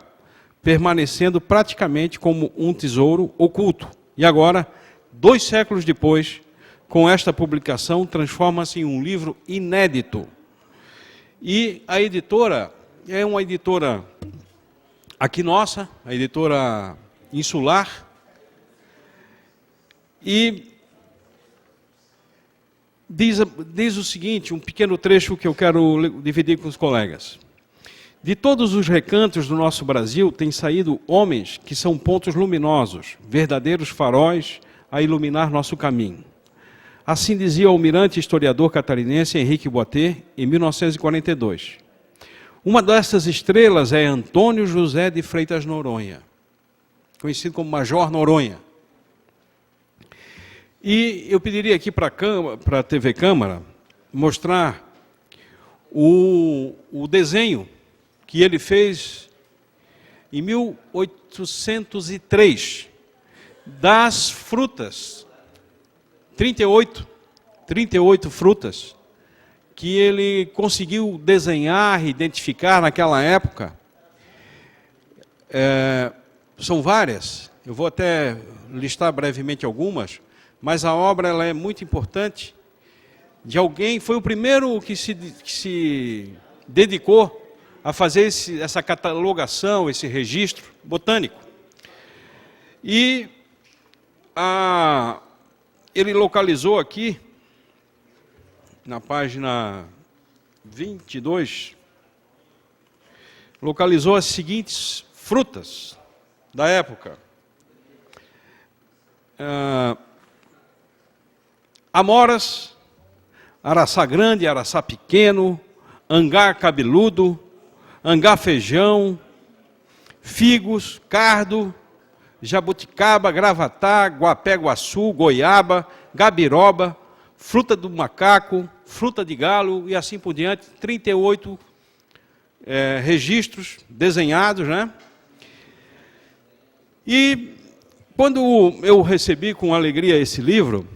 permanecendo praticamente como um tesouro oculto. E agora, 2 séculos depois, com esta publicação, transforma-se em um livro inédito. E a editora é uma editora aqui nossa, a editora Insular, e diz o seguinte, um pequeno trecho que eu quero dividir com os colegas. De todos os recantos do nosso Brasil têm saído homens que são pontos luminosos, verdadeiros faróis a iluminar nosso caminho. Assim dizia o almirante historiador catarinense Henrique Boiter, em 1942. Uma dessas estrelas é Antônio José de Freitas Noronha, conhecido como Major Noronha. E eu pediria aqui para a TV Câmara mostrar o desenho que ele fez em 1803 das frutas, 38 frutas, que ele conseguiu desenhar e identificar naquela época. São várias, eu vou até listar brevemente algumas, mas a obra ela é muito importante, de alguém, foi o primeiro que se dedicou a fazer essa catalogação, esse registro botânico. E ele localizou aqui, na página 22, localizou as seguintes frutas da época. Amoras, araçá grande, araçá pequeno, angá cabeludo, angá feijão, figos, cardo, jabuticaba, gravatá, guapé-guaçu, goiaba, gabiroba, fruta do macaco, fruta de galo e assim por diante, 38 registros desenhados, né? E quando eu recebi com alegria esse livro,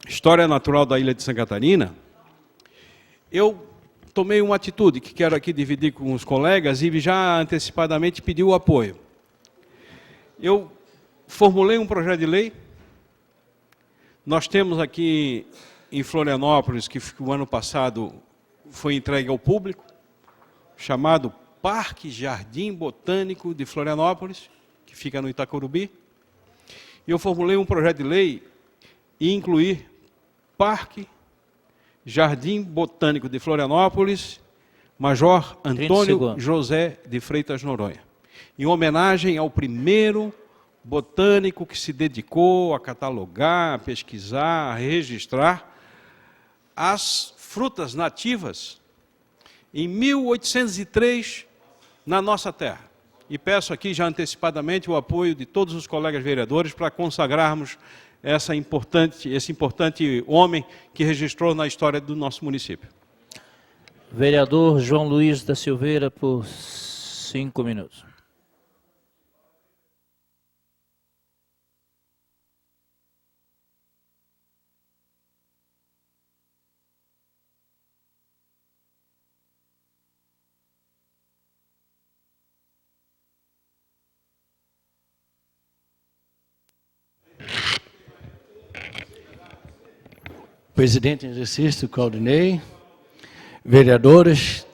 História Natural da Ilha de Santa Catarina, eu tomei uma atitude que quero aqui dividir com os colegas e já antecipadamente pedi o apoio. Eu formulei um projeto de lei. Nós temos aqui em Florianópolis, que o ano passado foi entregue ao público, chamado Parque Jardim Botânico de Florianópolis, que fica no Itacorubi. E eu formulei um projeto de lei e incluir Parque Jardim Botânico de Florianópolis, Major Antônio José de Freitas Noronha, em homenagem ao primeiro botânico que se dedicou a catalogar, a pesquisar, a registrar as frutas nativas em 1803 na nossa terra. E peço aqui já antecipadamente o apoio de todos os colegas vereadores para consagrarmos esse importante homem que registrou na história do nosso município. Vereador João Luiz da Silveira, por 5 minutos. Presidente em exercício, Claudinei, vereadores,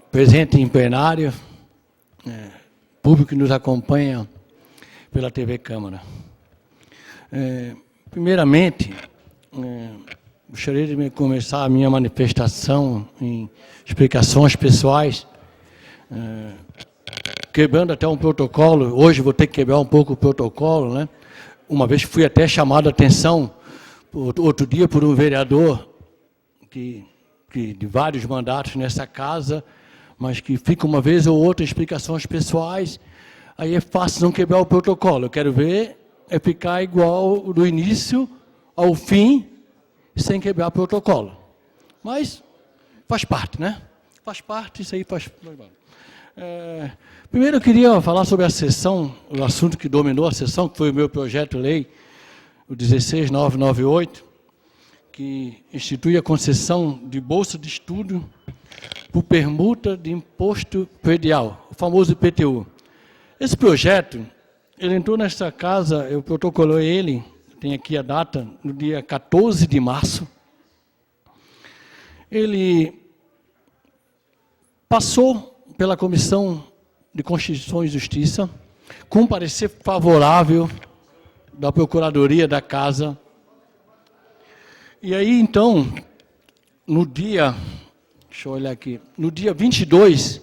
presente em plenário, público que nos acompanha pela TV Câmara. Primeiramente, gostaria de começar a minha manifestação em explicações pessoais, quebrando até um protocolo. Hoje vou ter que quebrar um pouco o protocolo, né? Uma vez fui até chamado a atenção outro dia por um vereador que de vários mandatos nessa casa, mas que fica uma vez ou outra explicações pessoais, aí é fácil não quebrar o protocolo. Eu quero ver é ficar igual do início ao fim, sem quebrar o protocolo. Mas faz parte, né? Faz parte, isso aí faz... Primeiro eu queria falar sobre a sessão, o assunto que dominou a sessão, que foi o meu projeto de lei, o 16998, que institui a concessão de bolsa de estudo por permuta de imposto predial, o famoso IPTU. Esse projeto, ele entrou nesta casa, eu protocolei ele, tem aqui a data, no dia 14 de março. Ele passou pela Comissão de Constituição e Justiça, com parecer favorável da Procuradoria da Casa. E aí, então, no dia, deixa eu olhar aqui, no dia 22,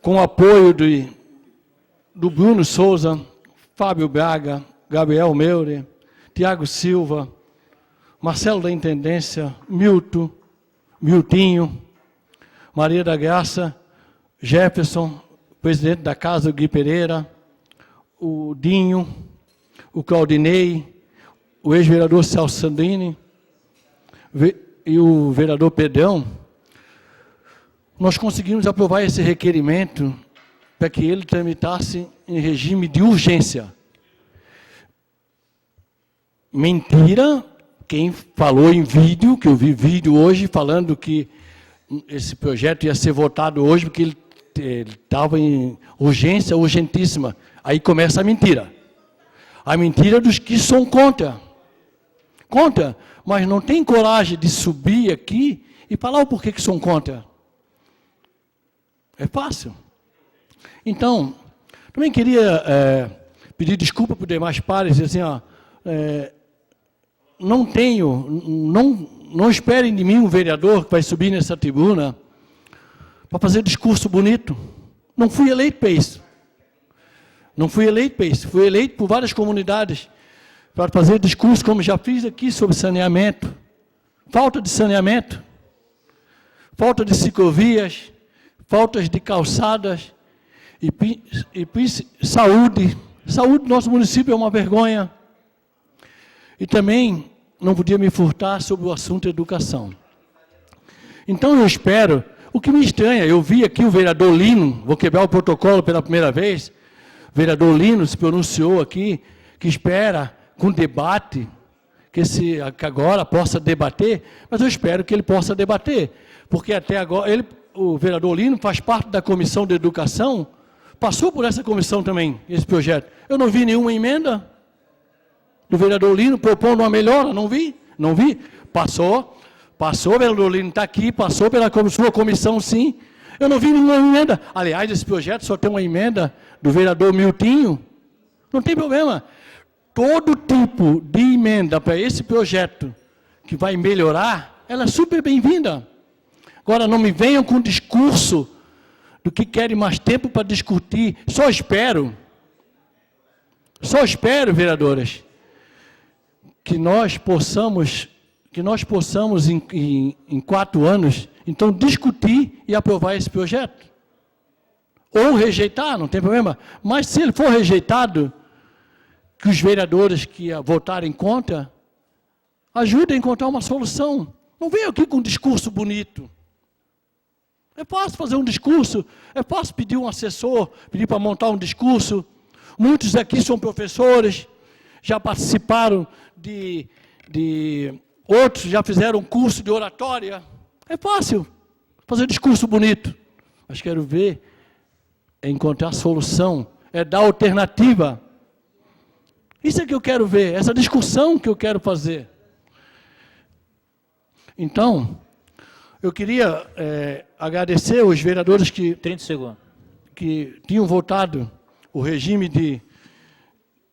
com o apoio do Bruno Souza, Fábio Braga, Gabriel Meurer, Tiago Silva, Marcelo da Intendência, Miltinho, Maria da Graça, Jefferson, presidente da Casa, o Gui Pereira, o Dinho, o Claudinei, o ex-vereador Celso Sandrini e o vereador Pedrão, nós conseguimos aprovar esse requerimento para que ele tramitasse em regime de urgência. Mentira, quem falou em vídeo, que eu vi vídeo hoje, falando que esse projeto ia ser votado hoje, porque ele estava em urgência, urgentíssima. Aí começa a mentira. A mentira dos que são contra. Contra, mas não tem coragem de subir aqui e falar o porquê que são contra. É fácil. Então, também queria pedir desculpa para os demais pares, assim, ó, não esperem de mim um vereador que vai subir nessa tribuna para fazer discurso bonito. Não fui eleito para isso. Não fui eleito para isso. Fui eleito por várias comunidades para fazer discurso, como já fiz aqui, sobre saneamento. Falta de saneamento, falta de ciclovias, faltas de calçadas e saúde. Saúde do nosso município é uma vergonha. E também não podia me furtar sobre o assunto educação. Então eu espero, o que me estranha, eu vi aqui o vereador Lino, vou quebrar o protocolo pela primeira vez, o vereador Lino se pronunciou aqui, que espera com debate, que agora possa debater, mas eu espero que ele possa debater, porque até agora, o vereador Lino faz parte da Comissão de Educação, passou por essa comissão também, esse projeto. Eu não vi nenhuma emenda do vereador Lino propondo uma melhora, não vi. Passou, o vereador Lino está aqui, passou pela sua comissão, sim. Eu não vi nenhuma emenda. Aliás, esse projeto só tem uma emenda do vereador Miltinho. Não tem problema. Todo tipo de emenda para esse projeto que vai melhorar, ela é super bem-vinda. Agora, não me venham com discurso do que querem mais tempo para discutir. Só espero, vereadoras, que nós possamos em 4 anos, então, discutir e aprovar esse projeto. Ou rejeitar, não tem problema. Mas, se ele for rejeitado, que os vereadores que votarem contra, ajudem a encontrar uma solução. Não venham aqui com um discurso bonito. É fácil fazer um discurso, é fácil pedir um assessor, pedir para montar um discurso. Muitos aqui são professores, já participaram outros já fizeram um curso de oratória. É fácil fazer discurso bonito. Mas quero ver é encontrar solução, é dar alternativa. Isso é que eu quero ver, essa discussão que eu quero fazer. Então, eu queria agradecer aos vereadores que 30 segundos. Que tinham votado o regime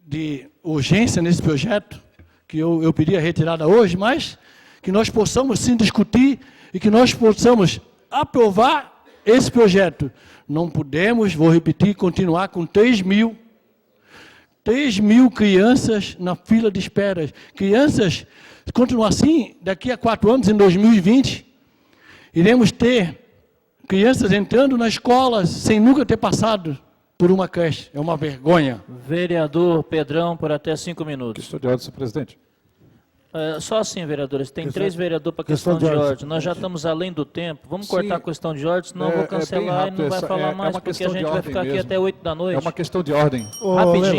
de urgência nesse projeto, que eu pedi a retirada hoje, mas que nós possamos sim discutir e que nós possamos aprovar esse projeto. Não podemos, vou repetir, continuar com 3 mil crianças na fila de espera. Crianças, se continuar assim, daqui a 4 anos, em 2020, iremos ter crianças entrando na escola sem nunca ter passado por uma creche. É uma vergonha. Vereador Pedrão, por até 5 minutos. Questão de ordem, senhor presidente. Só assim, vereadores. Tem 3 vereadores para questão de ordem. Nós já estamos além do tempo. Vamos cortar a questão de ordem, senão eu vou cancelar e não vai falar mais, porque a gente vai ficar aqui até 8 da noite. É uma questão de ordem.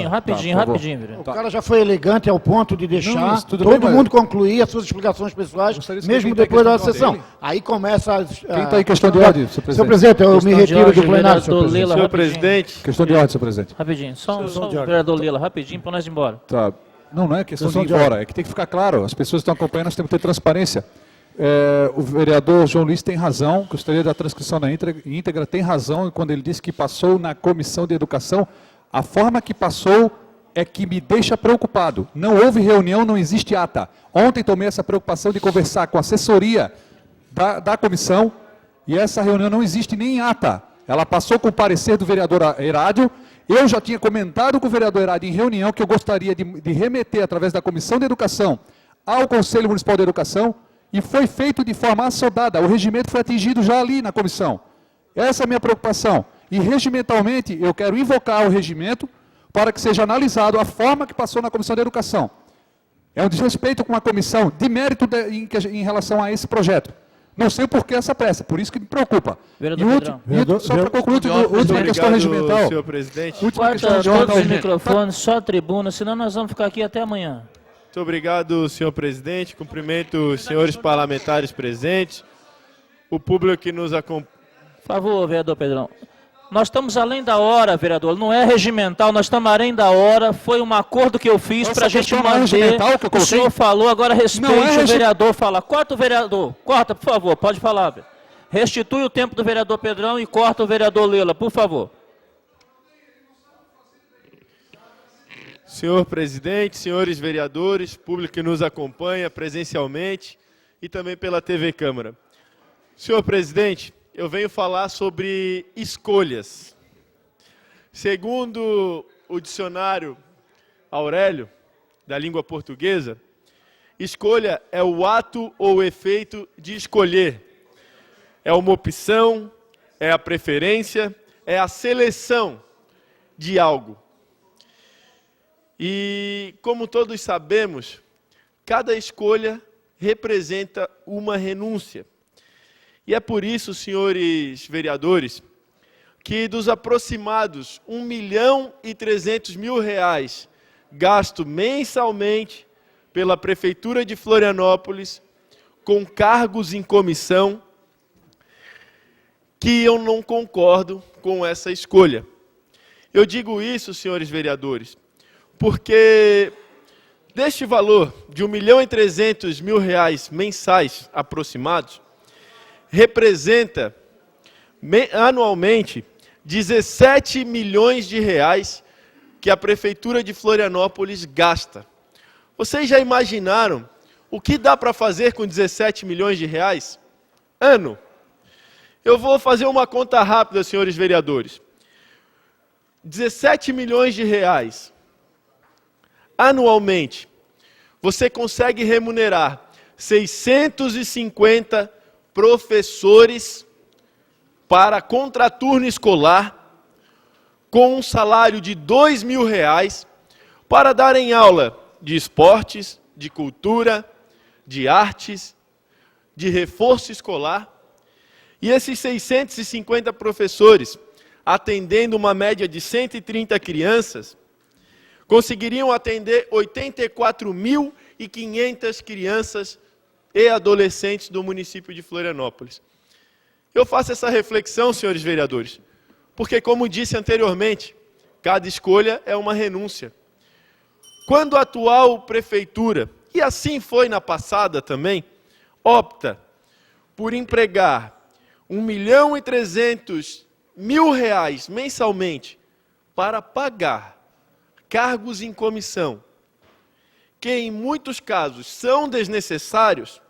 Rapidinho, vereador. O cara já foi elegante ao ponto de deixar todo mundo concluir as suas explicações pessoais, mesmo depois da sessão. Aí começa Quem está em questão de ordem, senhor presidente? Senhor presidente, eu me retiro do plenário, senhor presidente. Questão de ordem, senhor presidente. Rapidinho, só o vereador Lila, rapidinho, para nós ir embora. Tá. Não é questão de ir embora, é que tem que ficar claro, as pessoas que estão acompanhando, nós temos que ter transparência. O vereador João Luiz tem razão, gostaria da transcrição na íntegra, tem razão quando ele disse que passou na Comissão de Educação. A forma que passou é que me deixa preocupado. Não houve reunião, não existe ata. Ontem tomei essa preocupação de conversar com a assessoria da comissão e essa reunião não existe nem em ata. Ela passou com o parecer do vereador Herádio. Eu já tinha comentado com o vereador Herádio em reunião que eu gostaria de remeter, através da Comissão de Educação, ao Conselho Municipal de Educação, e foi feito de forma assodada. O regimento foi atingido já ali na comissão. Essa é a minha preocupação. E regimentalmente, eu quero invocar o regimento para que seja analisado a forma que passou na Comissão de Educação. É um desrespeito com a comissão de mérito em relação a esse projeto. Não sei o porquê essa pressa, por isso que me preocupa. Só para concluir, última questão regimental. Senhor presidente. Última questão de todos ordem. os microfones, só a tribuna, senão nós vamos ficar aqui até amanhã. Muito obrigado, senhor presidente. Cumprimento os senhores parlamentares presentes, o público que nos acompanha. Por favor, vereador Pedrão. Nós estamos além da hora, vereador. Não é regimental, nós estamos além da hora. Foi um acordo que eu fiz para a gente manter. O senhor falou, agora respeite o vereador falar. Corta o vereador. Corta, por favor. Pode falar. Velho. Restitui o tempo do vereador Pedrão e corta o vereador Lela, por favor. Senhor presidente, senhores vereadores, público que nos acompanha presencialmente e também pela TV Câmara. Senhor presidente, eu venho falar sobre escolhas. Segundo o dicionário Aurélio, da língua portuguesa, escolha é o ato ou efeito de escolher. É uma opção, é a preferência, é a seleção de algo. E, como todos sabemos, cada escolha representa uma renúncia. E é por isso, senhores vereadores, que dos aproximados R$ 1.300.000 gasto mensalmente pela Prefeitura de Florianópolis, com cargos em comissão, que eu não concordo com essa escolha. Eu digo isso, senhores vereadores, porque deste valor de R$ 1.300.000 mensais aproximados, representa anualmente 17 milhões de reais que a Prefeitura de Florianópolis gasta. Vocês já imaginaram o que dá para fazer com 17 milhões de reais? Ano. Eu vou fazer uma conta rápida, senhores vereadores. 17 milhões de reais. Anualmente, você consegue remunerar 650 professores para contraturno escolar com um salário de R$ 2.000 para darem aula de esportes, de cultura, de artes, de reforço escolar. E esses 650 professores, atendendo uma média de 130 crianças, conseguiriam atender 84.500 crianças e adolescentes do município de Florianópolis. Eu faço essa reflexão, senhores vereadores, porque, como disse anteriormente, cada escolha é uma renúncia. Quando a atual prefeitura, e assim foi na passada também, opta por empregar R$ 1.300.000 mensalmente para pagar cargos em comissão, que em muitos casos são desnecessários,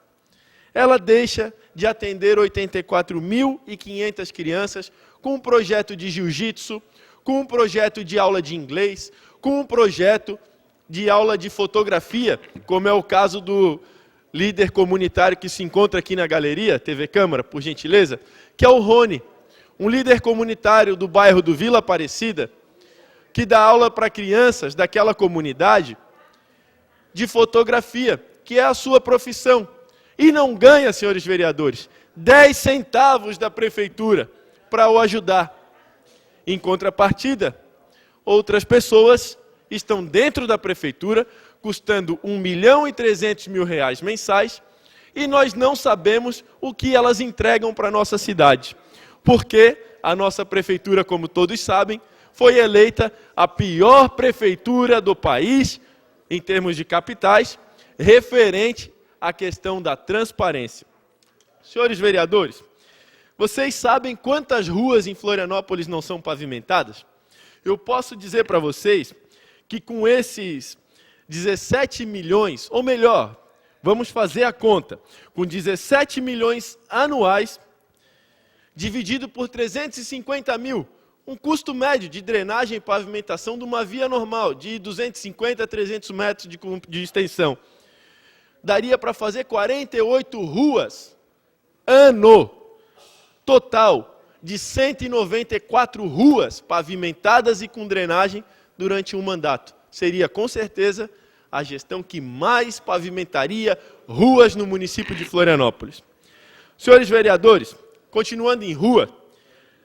ela deixa de atender 84.500 crianças com um projeto de jiu-jitsu, com um projeto de aula de inglês, com um projeto de aula de fotografia, como é o caso do líder comunitário que se encontra aqui na galeria, TV Câmara, por gentileza, que é o Rony, um líder comunitário do bairro do Vila Aparecida, que dá aula para crianças daquela comunidade de fotografia, que é a sua profissão. E não ganha, senhores vereadores, 10 centavos da prefeitura para o ajudar. Em contrapartida, outras pessoas estão dentro da prefeitura, custando R$ 1.300.000 mensais, e nós não sabemos o que elas entregam para a nossa cidade. Porque a nossa prefeitura, como todos sabem, foi eleita a pior prefeitura do país, em termos de capitais, referente à questão da transparência. Senhores vereadores, vocês sabem quantas ruas em Florianópolis não são pavimentadas? Eu posso dizer para vocês que com esses 17 milhões, ou melhor, vamos fazer a conta, com 17 milhões anuais, dividido por 350 mil, um custo médio de drenagem e pavimentação de uma via normal, de 250 a 300 metros de extensão. Daria para fazer 48 ruas, ano, total de 194 ruas pavimentadas e com drenagem durante um mandato. Seria, com certeza, a gestão que mais pavimentaria ruas no município de Florianópolis. Senhores vereadores, continuando em rua,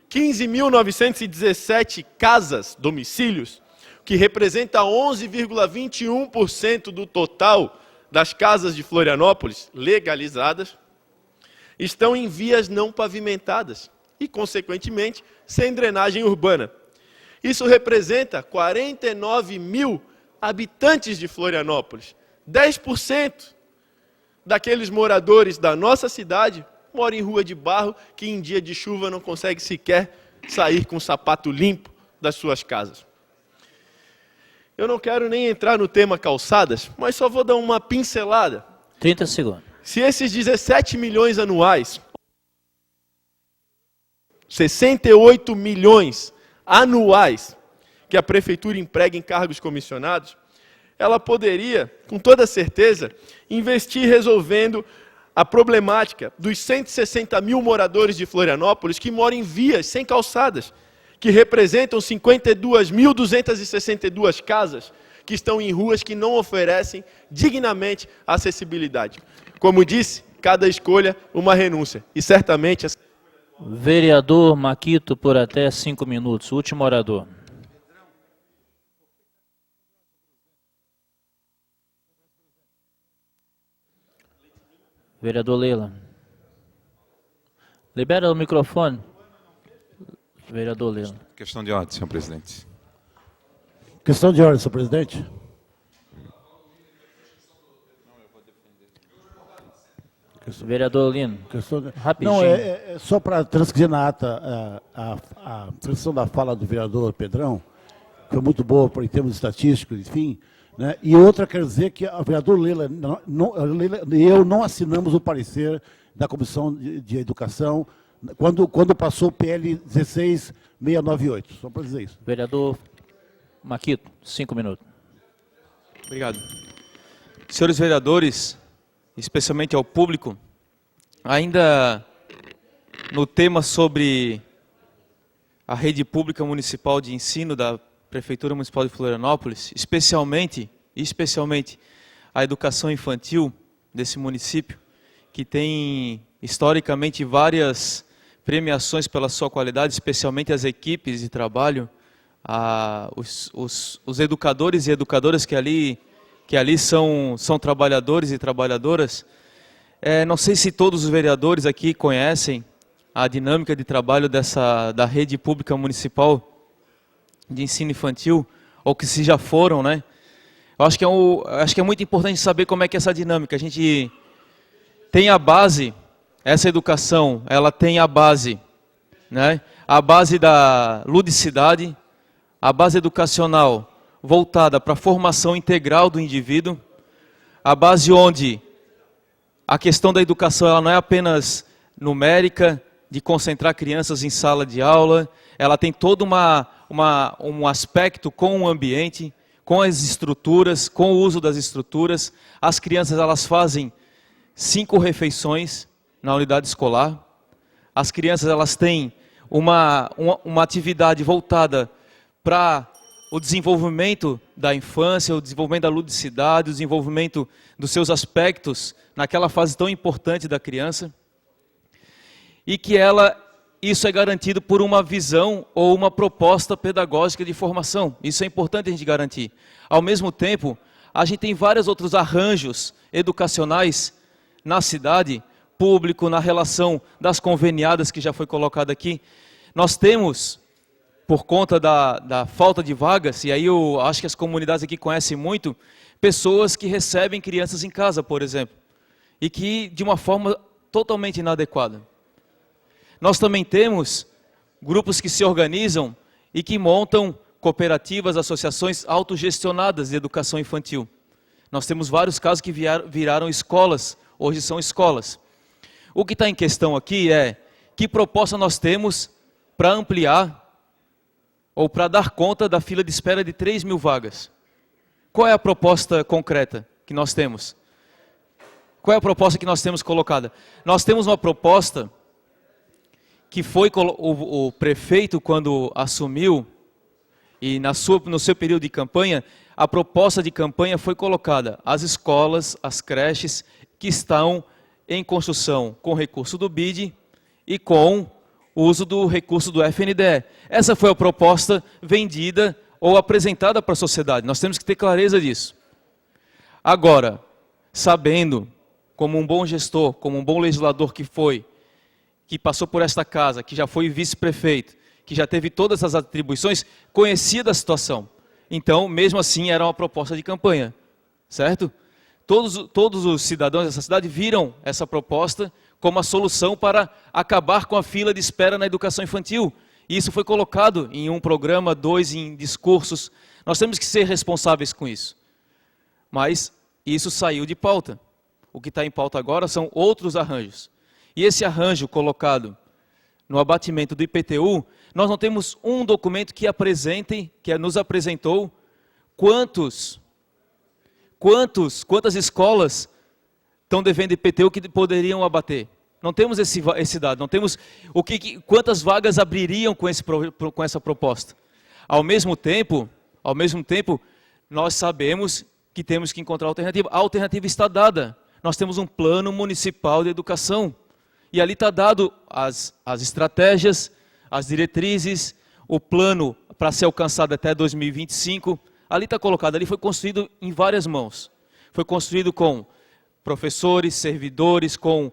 15.917 casas, domicílios, que representa 11,21% do total das casas de Florianópolis legalizadas, estão em vias não pavimentadas e, consequentemente, sem drenagem urbana. Isso representa 49 mil habitantes de Florianópolis. 10% daqueles moradores da nossa cidade moram em rua de barro, que em dia de chuva não consegue sequer sair com o sapato limpo das suas casas. Eu não quero nem entrar no tema calçadas, mas só vou dar uma pincelada. 30 segundos. Se esses 17 milhões anuais, 68 milhões anuais que a prefeitura emprega em cargos comissionados, ela poderia, com toda certeza, investir resolvendo a problemática dos 160 mil moradores de Florianópolis que moram em vias sem calçadas, que representam 52.262 casas que estão em ruas que não oferecem dignamente acessibilidade. Como disse, cada escolha uma renúncia. E certamente... Vereador Maquito, por até 5 minutos. Último orador. Vereador Leila. Libera o microfone. Vereador Leila. Questão de ordem, senhor presidente. Questão de ordem, senhor presidente. Vereador Lino. Rapidinho. Não, é só para transcrever na ata a transcrição da fala do vereador Pedrão, que foi muito boa em termos estatísticos, enfim. Né? E outra, quer dizer que a vereadora Leila e eu não assinamos o parecer da Comissão de Educação quando passou o PL 16698. Só para dizer isso. Vereador Maquito, 5 minutos. Obrigado. Senhores vereadores, especialmente ao público, ainda no tema sobre a rede pública municipal de ensino da Prefeitura Municipal de Florianópolis, especialmente a educação infantil desse município, que tem historicamente várias premiações pela sua qualidade, especialmente as equipes de trabalho, os educadores e educadoras que ali são trabalhadores e trabalhadoras. Não sei se todos os vereadores aqui conhecem a dinâmica de trabalho da rede pública municipal de ensino infantil, ou que se já foram, né? Eu acho que é muito importante saber como é que é essa dinâmica. A gente tem a base, essa educação, ela tem a base, né? A base da ludicidade, a base educacional voltada para a formação integral do indivíduo, a base onde a questão da educação ela não é apenas numérica, de concentrar crianças em sala de aula, ela tem todo um aspecto com o ambiente, com as estruturas, com o uso das estruturas. As crianças elas fazem 5 refeições na unidade escolar. As crianças elas têm uma atividade voltada para o desenvolvimento da infância, o desenvolvimento da ludicidade, o desenvolvimento dos seus aspectos naquela fase tão importante da criança. E que isso é garantido por uma visão ou uma proposta pedagógica de formação. Isso é importante a gente garantir. Ao mesmo tempo, a gente tem vários outros arranjos educacionais na cidade, público, na relação das conveniadas que já foi colocado aqui. Nós temos, por conta da falta de vagas, e aí eu acho que as comunidades aqui conhecem muito, pessoas que recebem crianças em casa, por exemplo, e que de uma forma totalmente inadequada. Nós também temos grupos que se organizam e que montam cooperativas, associações autogestionadas de educação infantil. Nós temos vários casos que viraram escolas, hoje são escolas. O que está em questão aqui é que proposta nós temos para ampliar ou para dar conta da fila de espera de 3.000 vagas. Qual é a proposta concreta que nós temos? Qual é a proposta que nós temos colocada? Nós temos uma proposta que foi o prefeito, quando assumiu, e no seu período de campanha, a proposta de campanha foi colocada: as escolas, as creches que estão em construção com recurso do BID e com o uso do recurso do FNDE. Essa foi a proposta vendida ou apresentada para a sociedade. Nós temos que ter clareza disso. Agora, sabendo, como um bom gestor, como um bom legislador que foi, que passou por esta casa, que já foi vice-prefeito, que já teve todas as atribuições, conhecia da situação. Então, mesmo assim, era uma proposta de campanha, certo? Todos os cidadãos dessa cidade viram essa proposta como a solução para acabar com a fila de espera na educação infantil. E isso foi colocado em um programa, 2 em discursos. Nós temos que ser responsáveis com isso. Mas isso saiu de pauta. O que está em pauta agora são outros arranjos. E esse arranjo colocado no abatimento do IPTU, nós não temos um documento que apresente, que nos apresentou quantas escolas estão devendo IPTU que poderiam abater. Não temos esse dado, não temos quantas vagas abririam com essa proposta. Ao mesmo tempo, nós sabemos que temos que encontrar alternativa. A alternativa está dada. Nós temos um plano municipal de educação. E ali está dado as estratégias, as diretrizes, o plano para ser alcançado até 2025. Ali está colocado, ali foi construído em várias mãos. Foi construído com professores, servidores, com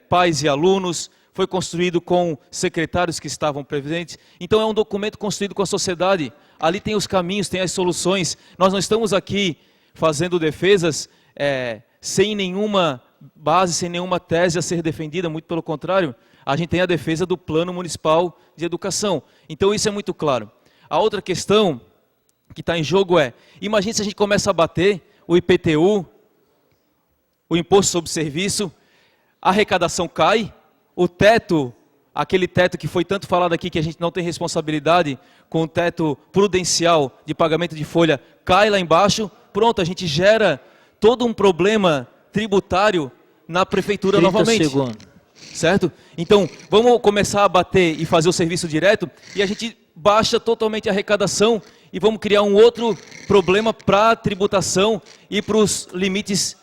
pais e alunos, foi construído com secretários que estavam presentes. Então é um documento construído com a sociedade. Ali tem os caminhos, tem as soluções. Nós não estamos aqui fazendo defesas sem nenhuma base, sem nenhuma tese a ser defendida, muito pelo contrário. A gente tem a defesa do Plano Municipal de Educação. Então isso é muito claro. A outra questão que está em jogo imagine se a gente começa a bater o IPTU, o Imposto sobre Serviço, a arrecadação cai, o teto, aquele teto que foi tanto falado aqui que a gente não tem responsabilidade com o teto prudencial de pagamento de folha, cai lá embaixo, pronto, a gente gera todo um problema tributário na prefeitura novamente. Segundos. Certo? Então, vamos começar a bater e fazer o serviço direto e a gente baixa totalmente a arrecadação e vamos criar um outro problema para a tributação e para os limites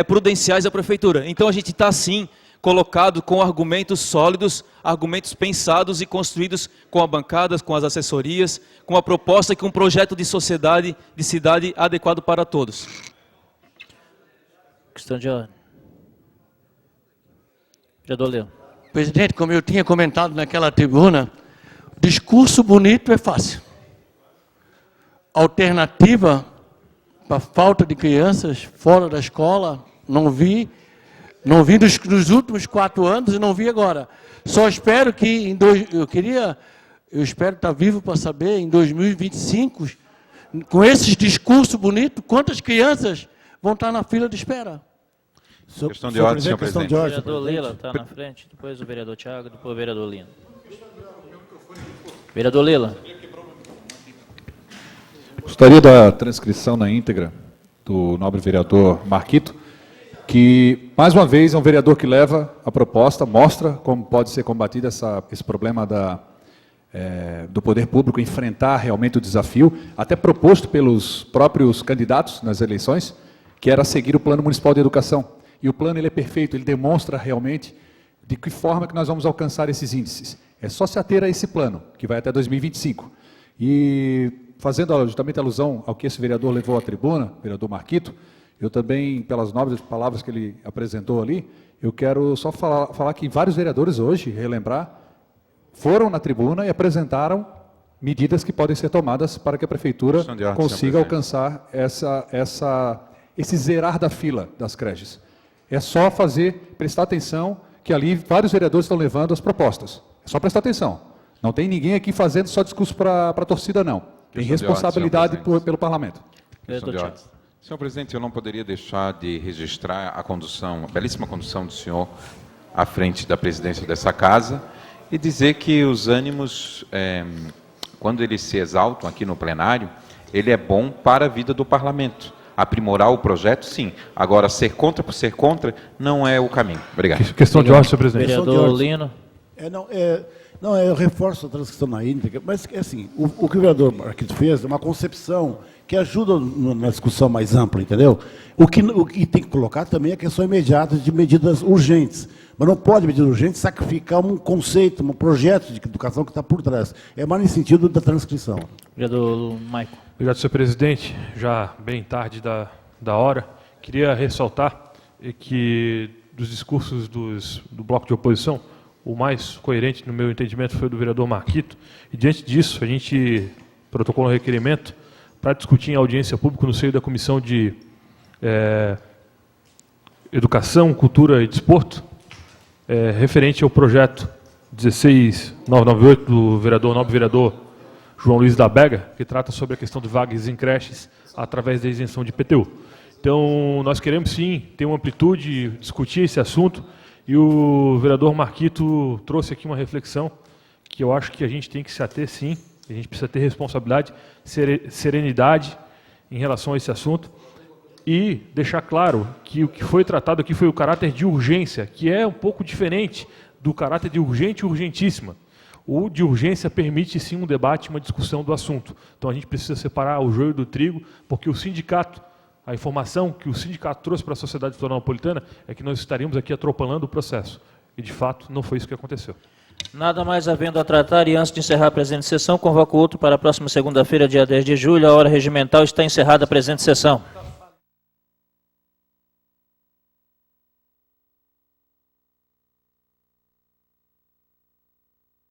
prudenciais da prefeitura. Então a gente está sim colocado com argumentos sólidos, argumentos pensados e construídos com a bancada, com as assessorias, com a proposta que um projeto de sociedade, de cidade adequado para todos. Questão de ordem. Vereador Leão. Presidente, como eu tinha comentado naquela tribuna, discurso bonito é fácil. Alternativa para falta de crianças fora da escola, não vi nos últimos 4 anos e não vi agora. Só espero que eu espero estar vivo para saber em 2025, com esses discursos bonitos, quantas crianças vão estar na fila de espera. Questão de ordem, senhor presidente. O vereador Lila está na frente, depois o vereador Thiago, depois o vereador Lino. Vereador Lila. Gostaria da transcrição na íntegra do nobre vereador Marquito, que, mais uma vez, é um vereador que leva a proposta, mostra como pode ser combatido esse problema do poder público, enfrentar realmente o desafio, até proposto pelos próprios candidatos nas eleições, que era seguir o Plano Municipal de Educação. E o plano ele é perfeito, ele demonstra realmente de que forma que nós vamos alcançar esses índices. É só se ater a esse plano, que vai até 2025. E, fazendo justamente alusão ao que esse vereador levou à tribuna, vereador Marquito, eu também, pelas nobres palavras que ele apresentou ali, eu quero só falar que vários vereadores hoje, relembrar, foram na tribuna e apresentaram medidas que podem ser tomadas para que a prefeitura consiga alcançar esse zerar da fila das creches. É só prestar atenção que ali vários vereadores estão levando as propostas. É só prestar atenção. Não tem ninguém aqui fazendo só discurso para a torcida, não. Tem responsabilidade pelo parlamento. Senhor presidente, eu não poderia deixar de registrar a belíssima condução do senhor à frente da presidência dessa casa e dizer que os ânimos, quando eles se exaltam aqui no plenário, ele é bom para a vida do parlamento. Aprimorar o projeto, sim. Agora, ser contra por ser contra, não é o caminho. Obrigado. Questão de ordem, senhor presidente. Vereador Lino. Eu reforço a transcrição na íntegra, mas assim, o que o vereador Marquito fez é uma concepção que ajuda na discussão mais ampla, entendeu? O que tem que colocar também é a questão imediata de medidas urgentes. Mas não pode, medida urgente, sacrificar um conceito, um projeto de educação que está por trás. É mais nesse sentido da transcrição. Vereador Maico. Obrigado, senhor presidente. Já bem tarde da hora, queria ressaltar que dos discursos do bloco de oposição, o mais coerente, no meu entendimento, foi o do vereador Marquito. E, diante disso, a gente protocolou um requerimento para discutir em audiência pública no seio da Comissão de Educação, Cultura e Desporto, referente ao projeto 16998 do nobre vereador João Luiz da Bega, que trata sobre a questão de vagas em creches através da isenção de IPTU. Então, nós queremos sim ter uma amplitude, discutir esse assunto, e o vereador Marquito trouxe aqui uma reflexão que eu acho que a gente tem que se ater sim, a gente precisa ter responsabilidade, serenidade em relação a esse assunto, e deixar claro que o que foi tratado aqui foi o caráter de urgência, que é um pouco diferente do caráter de urgente e urgentíssima. O de urgência permite sim um debate, uma discussão do assunto. Então a gente precisa separar o joio do trigo, porque o sindicato, a informação que o sindicato trouxe para a sociedade florianopolitana é que nós estaríamos aqui atropelando o processo. E de fato não foi isso que aconteceu. Nada mais havendo a tratar, e antes de encerrar a presente sessão, convoco outro para a próxima segunda-feira, dia 10 de julho, a hora regimental. Está encerrada a presente sessão.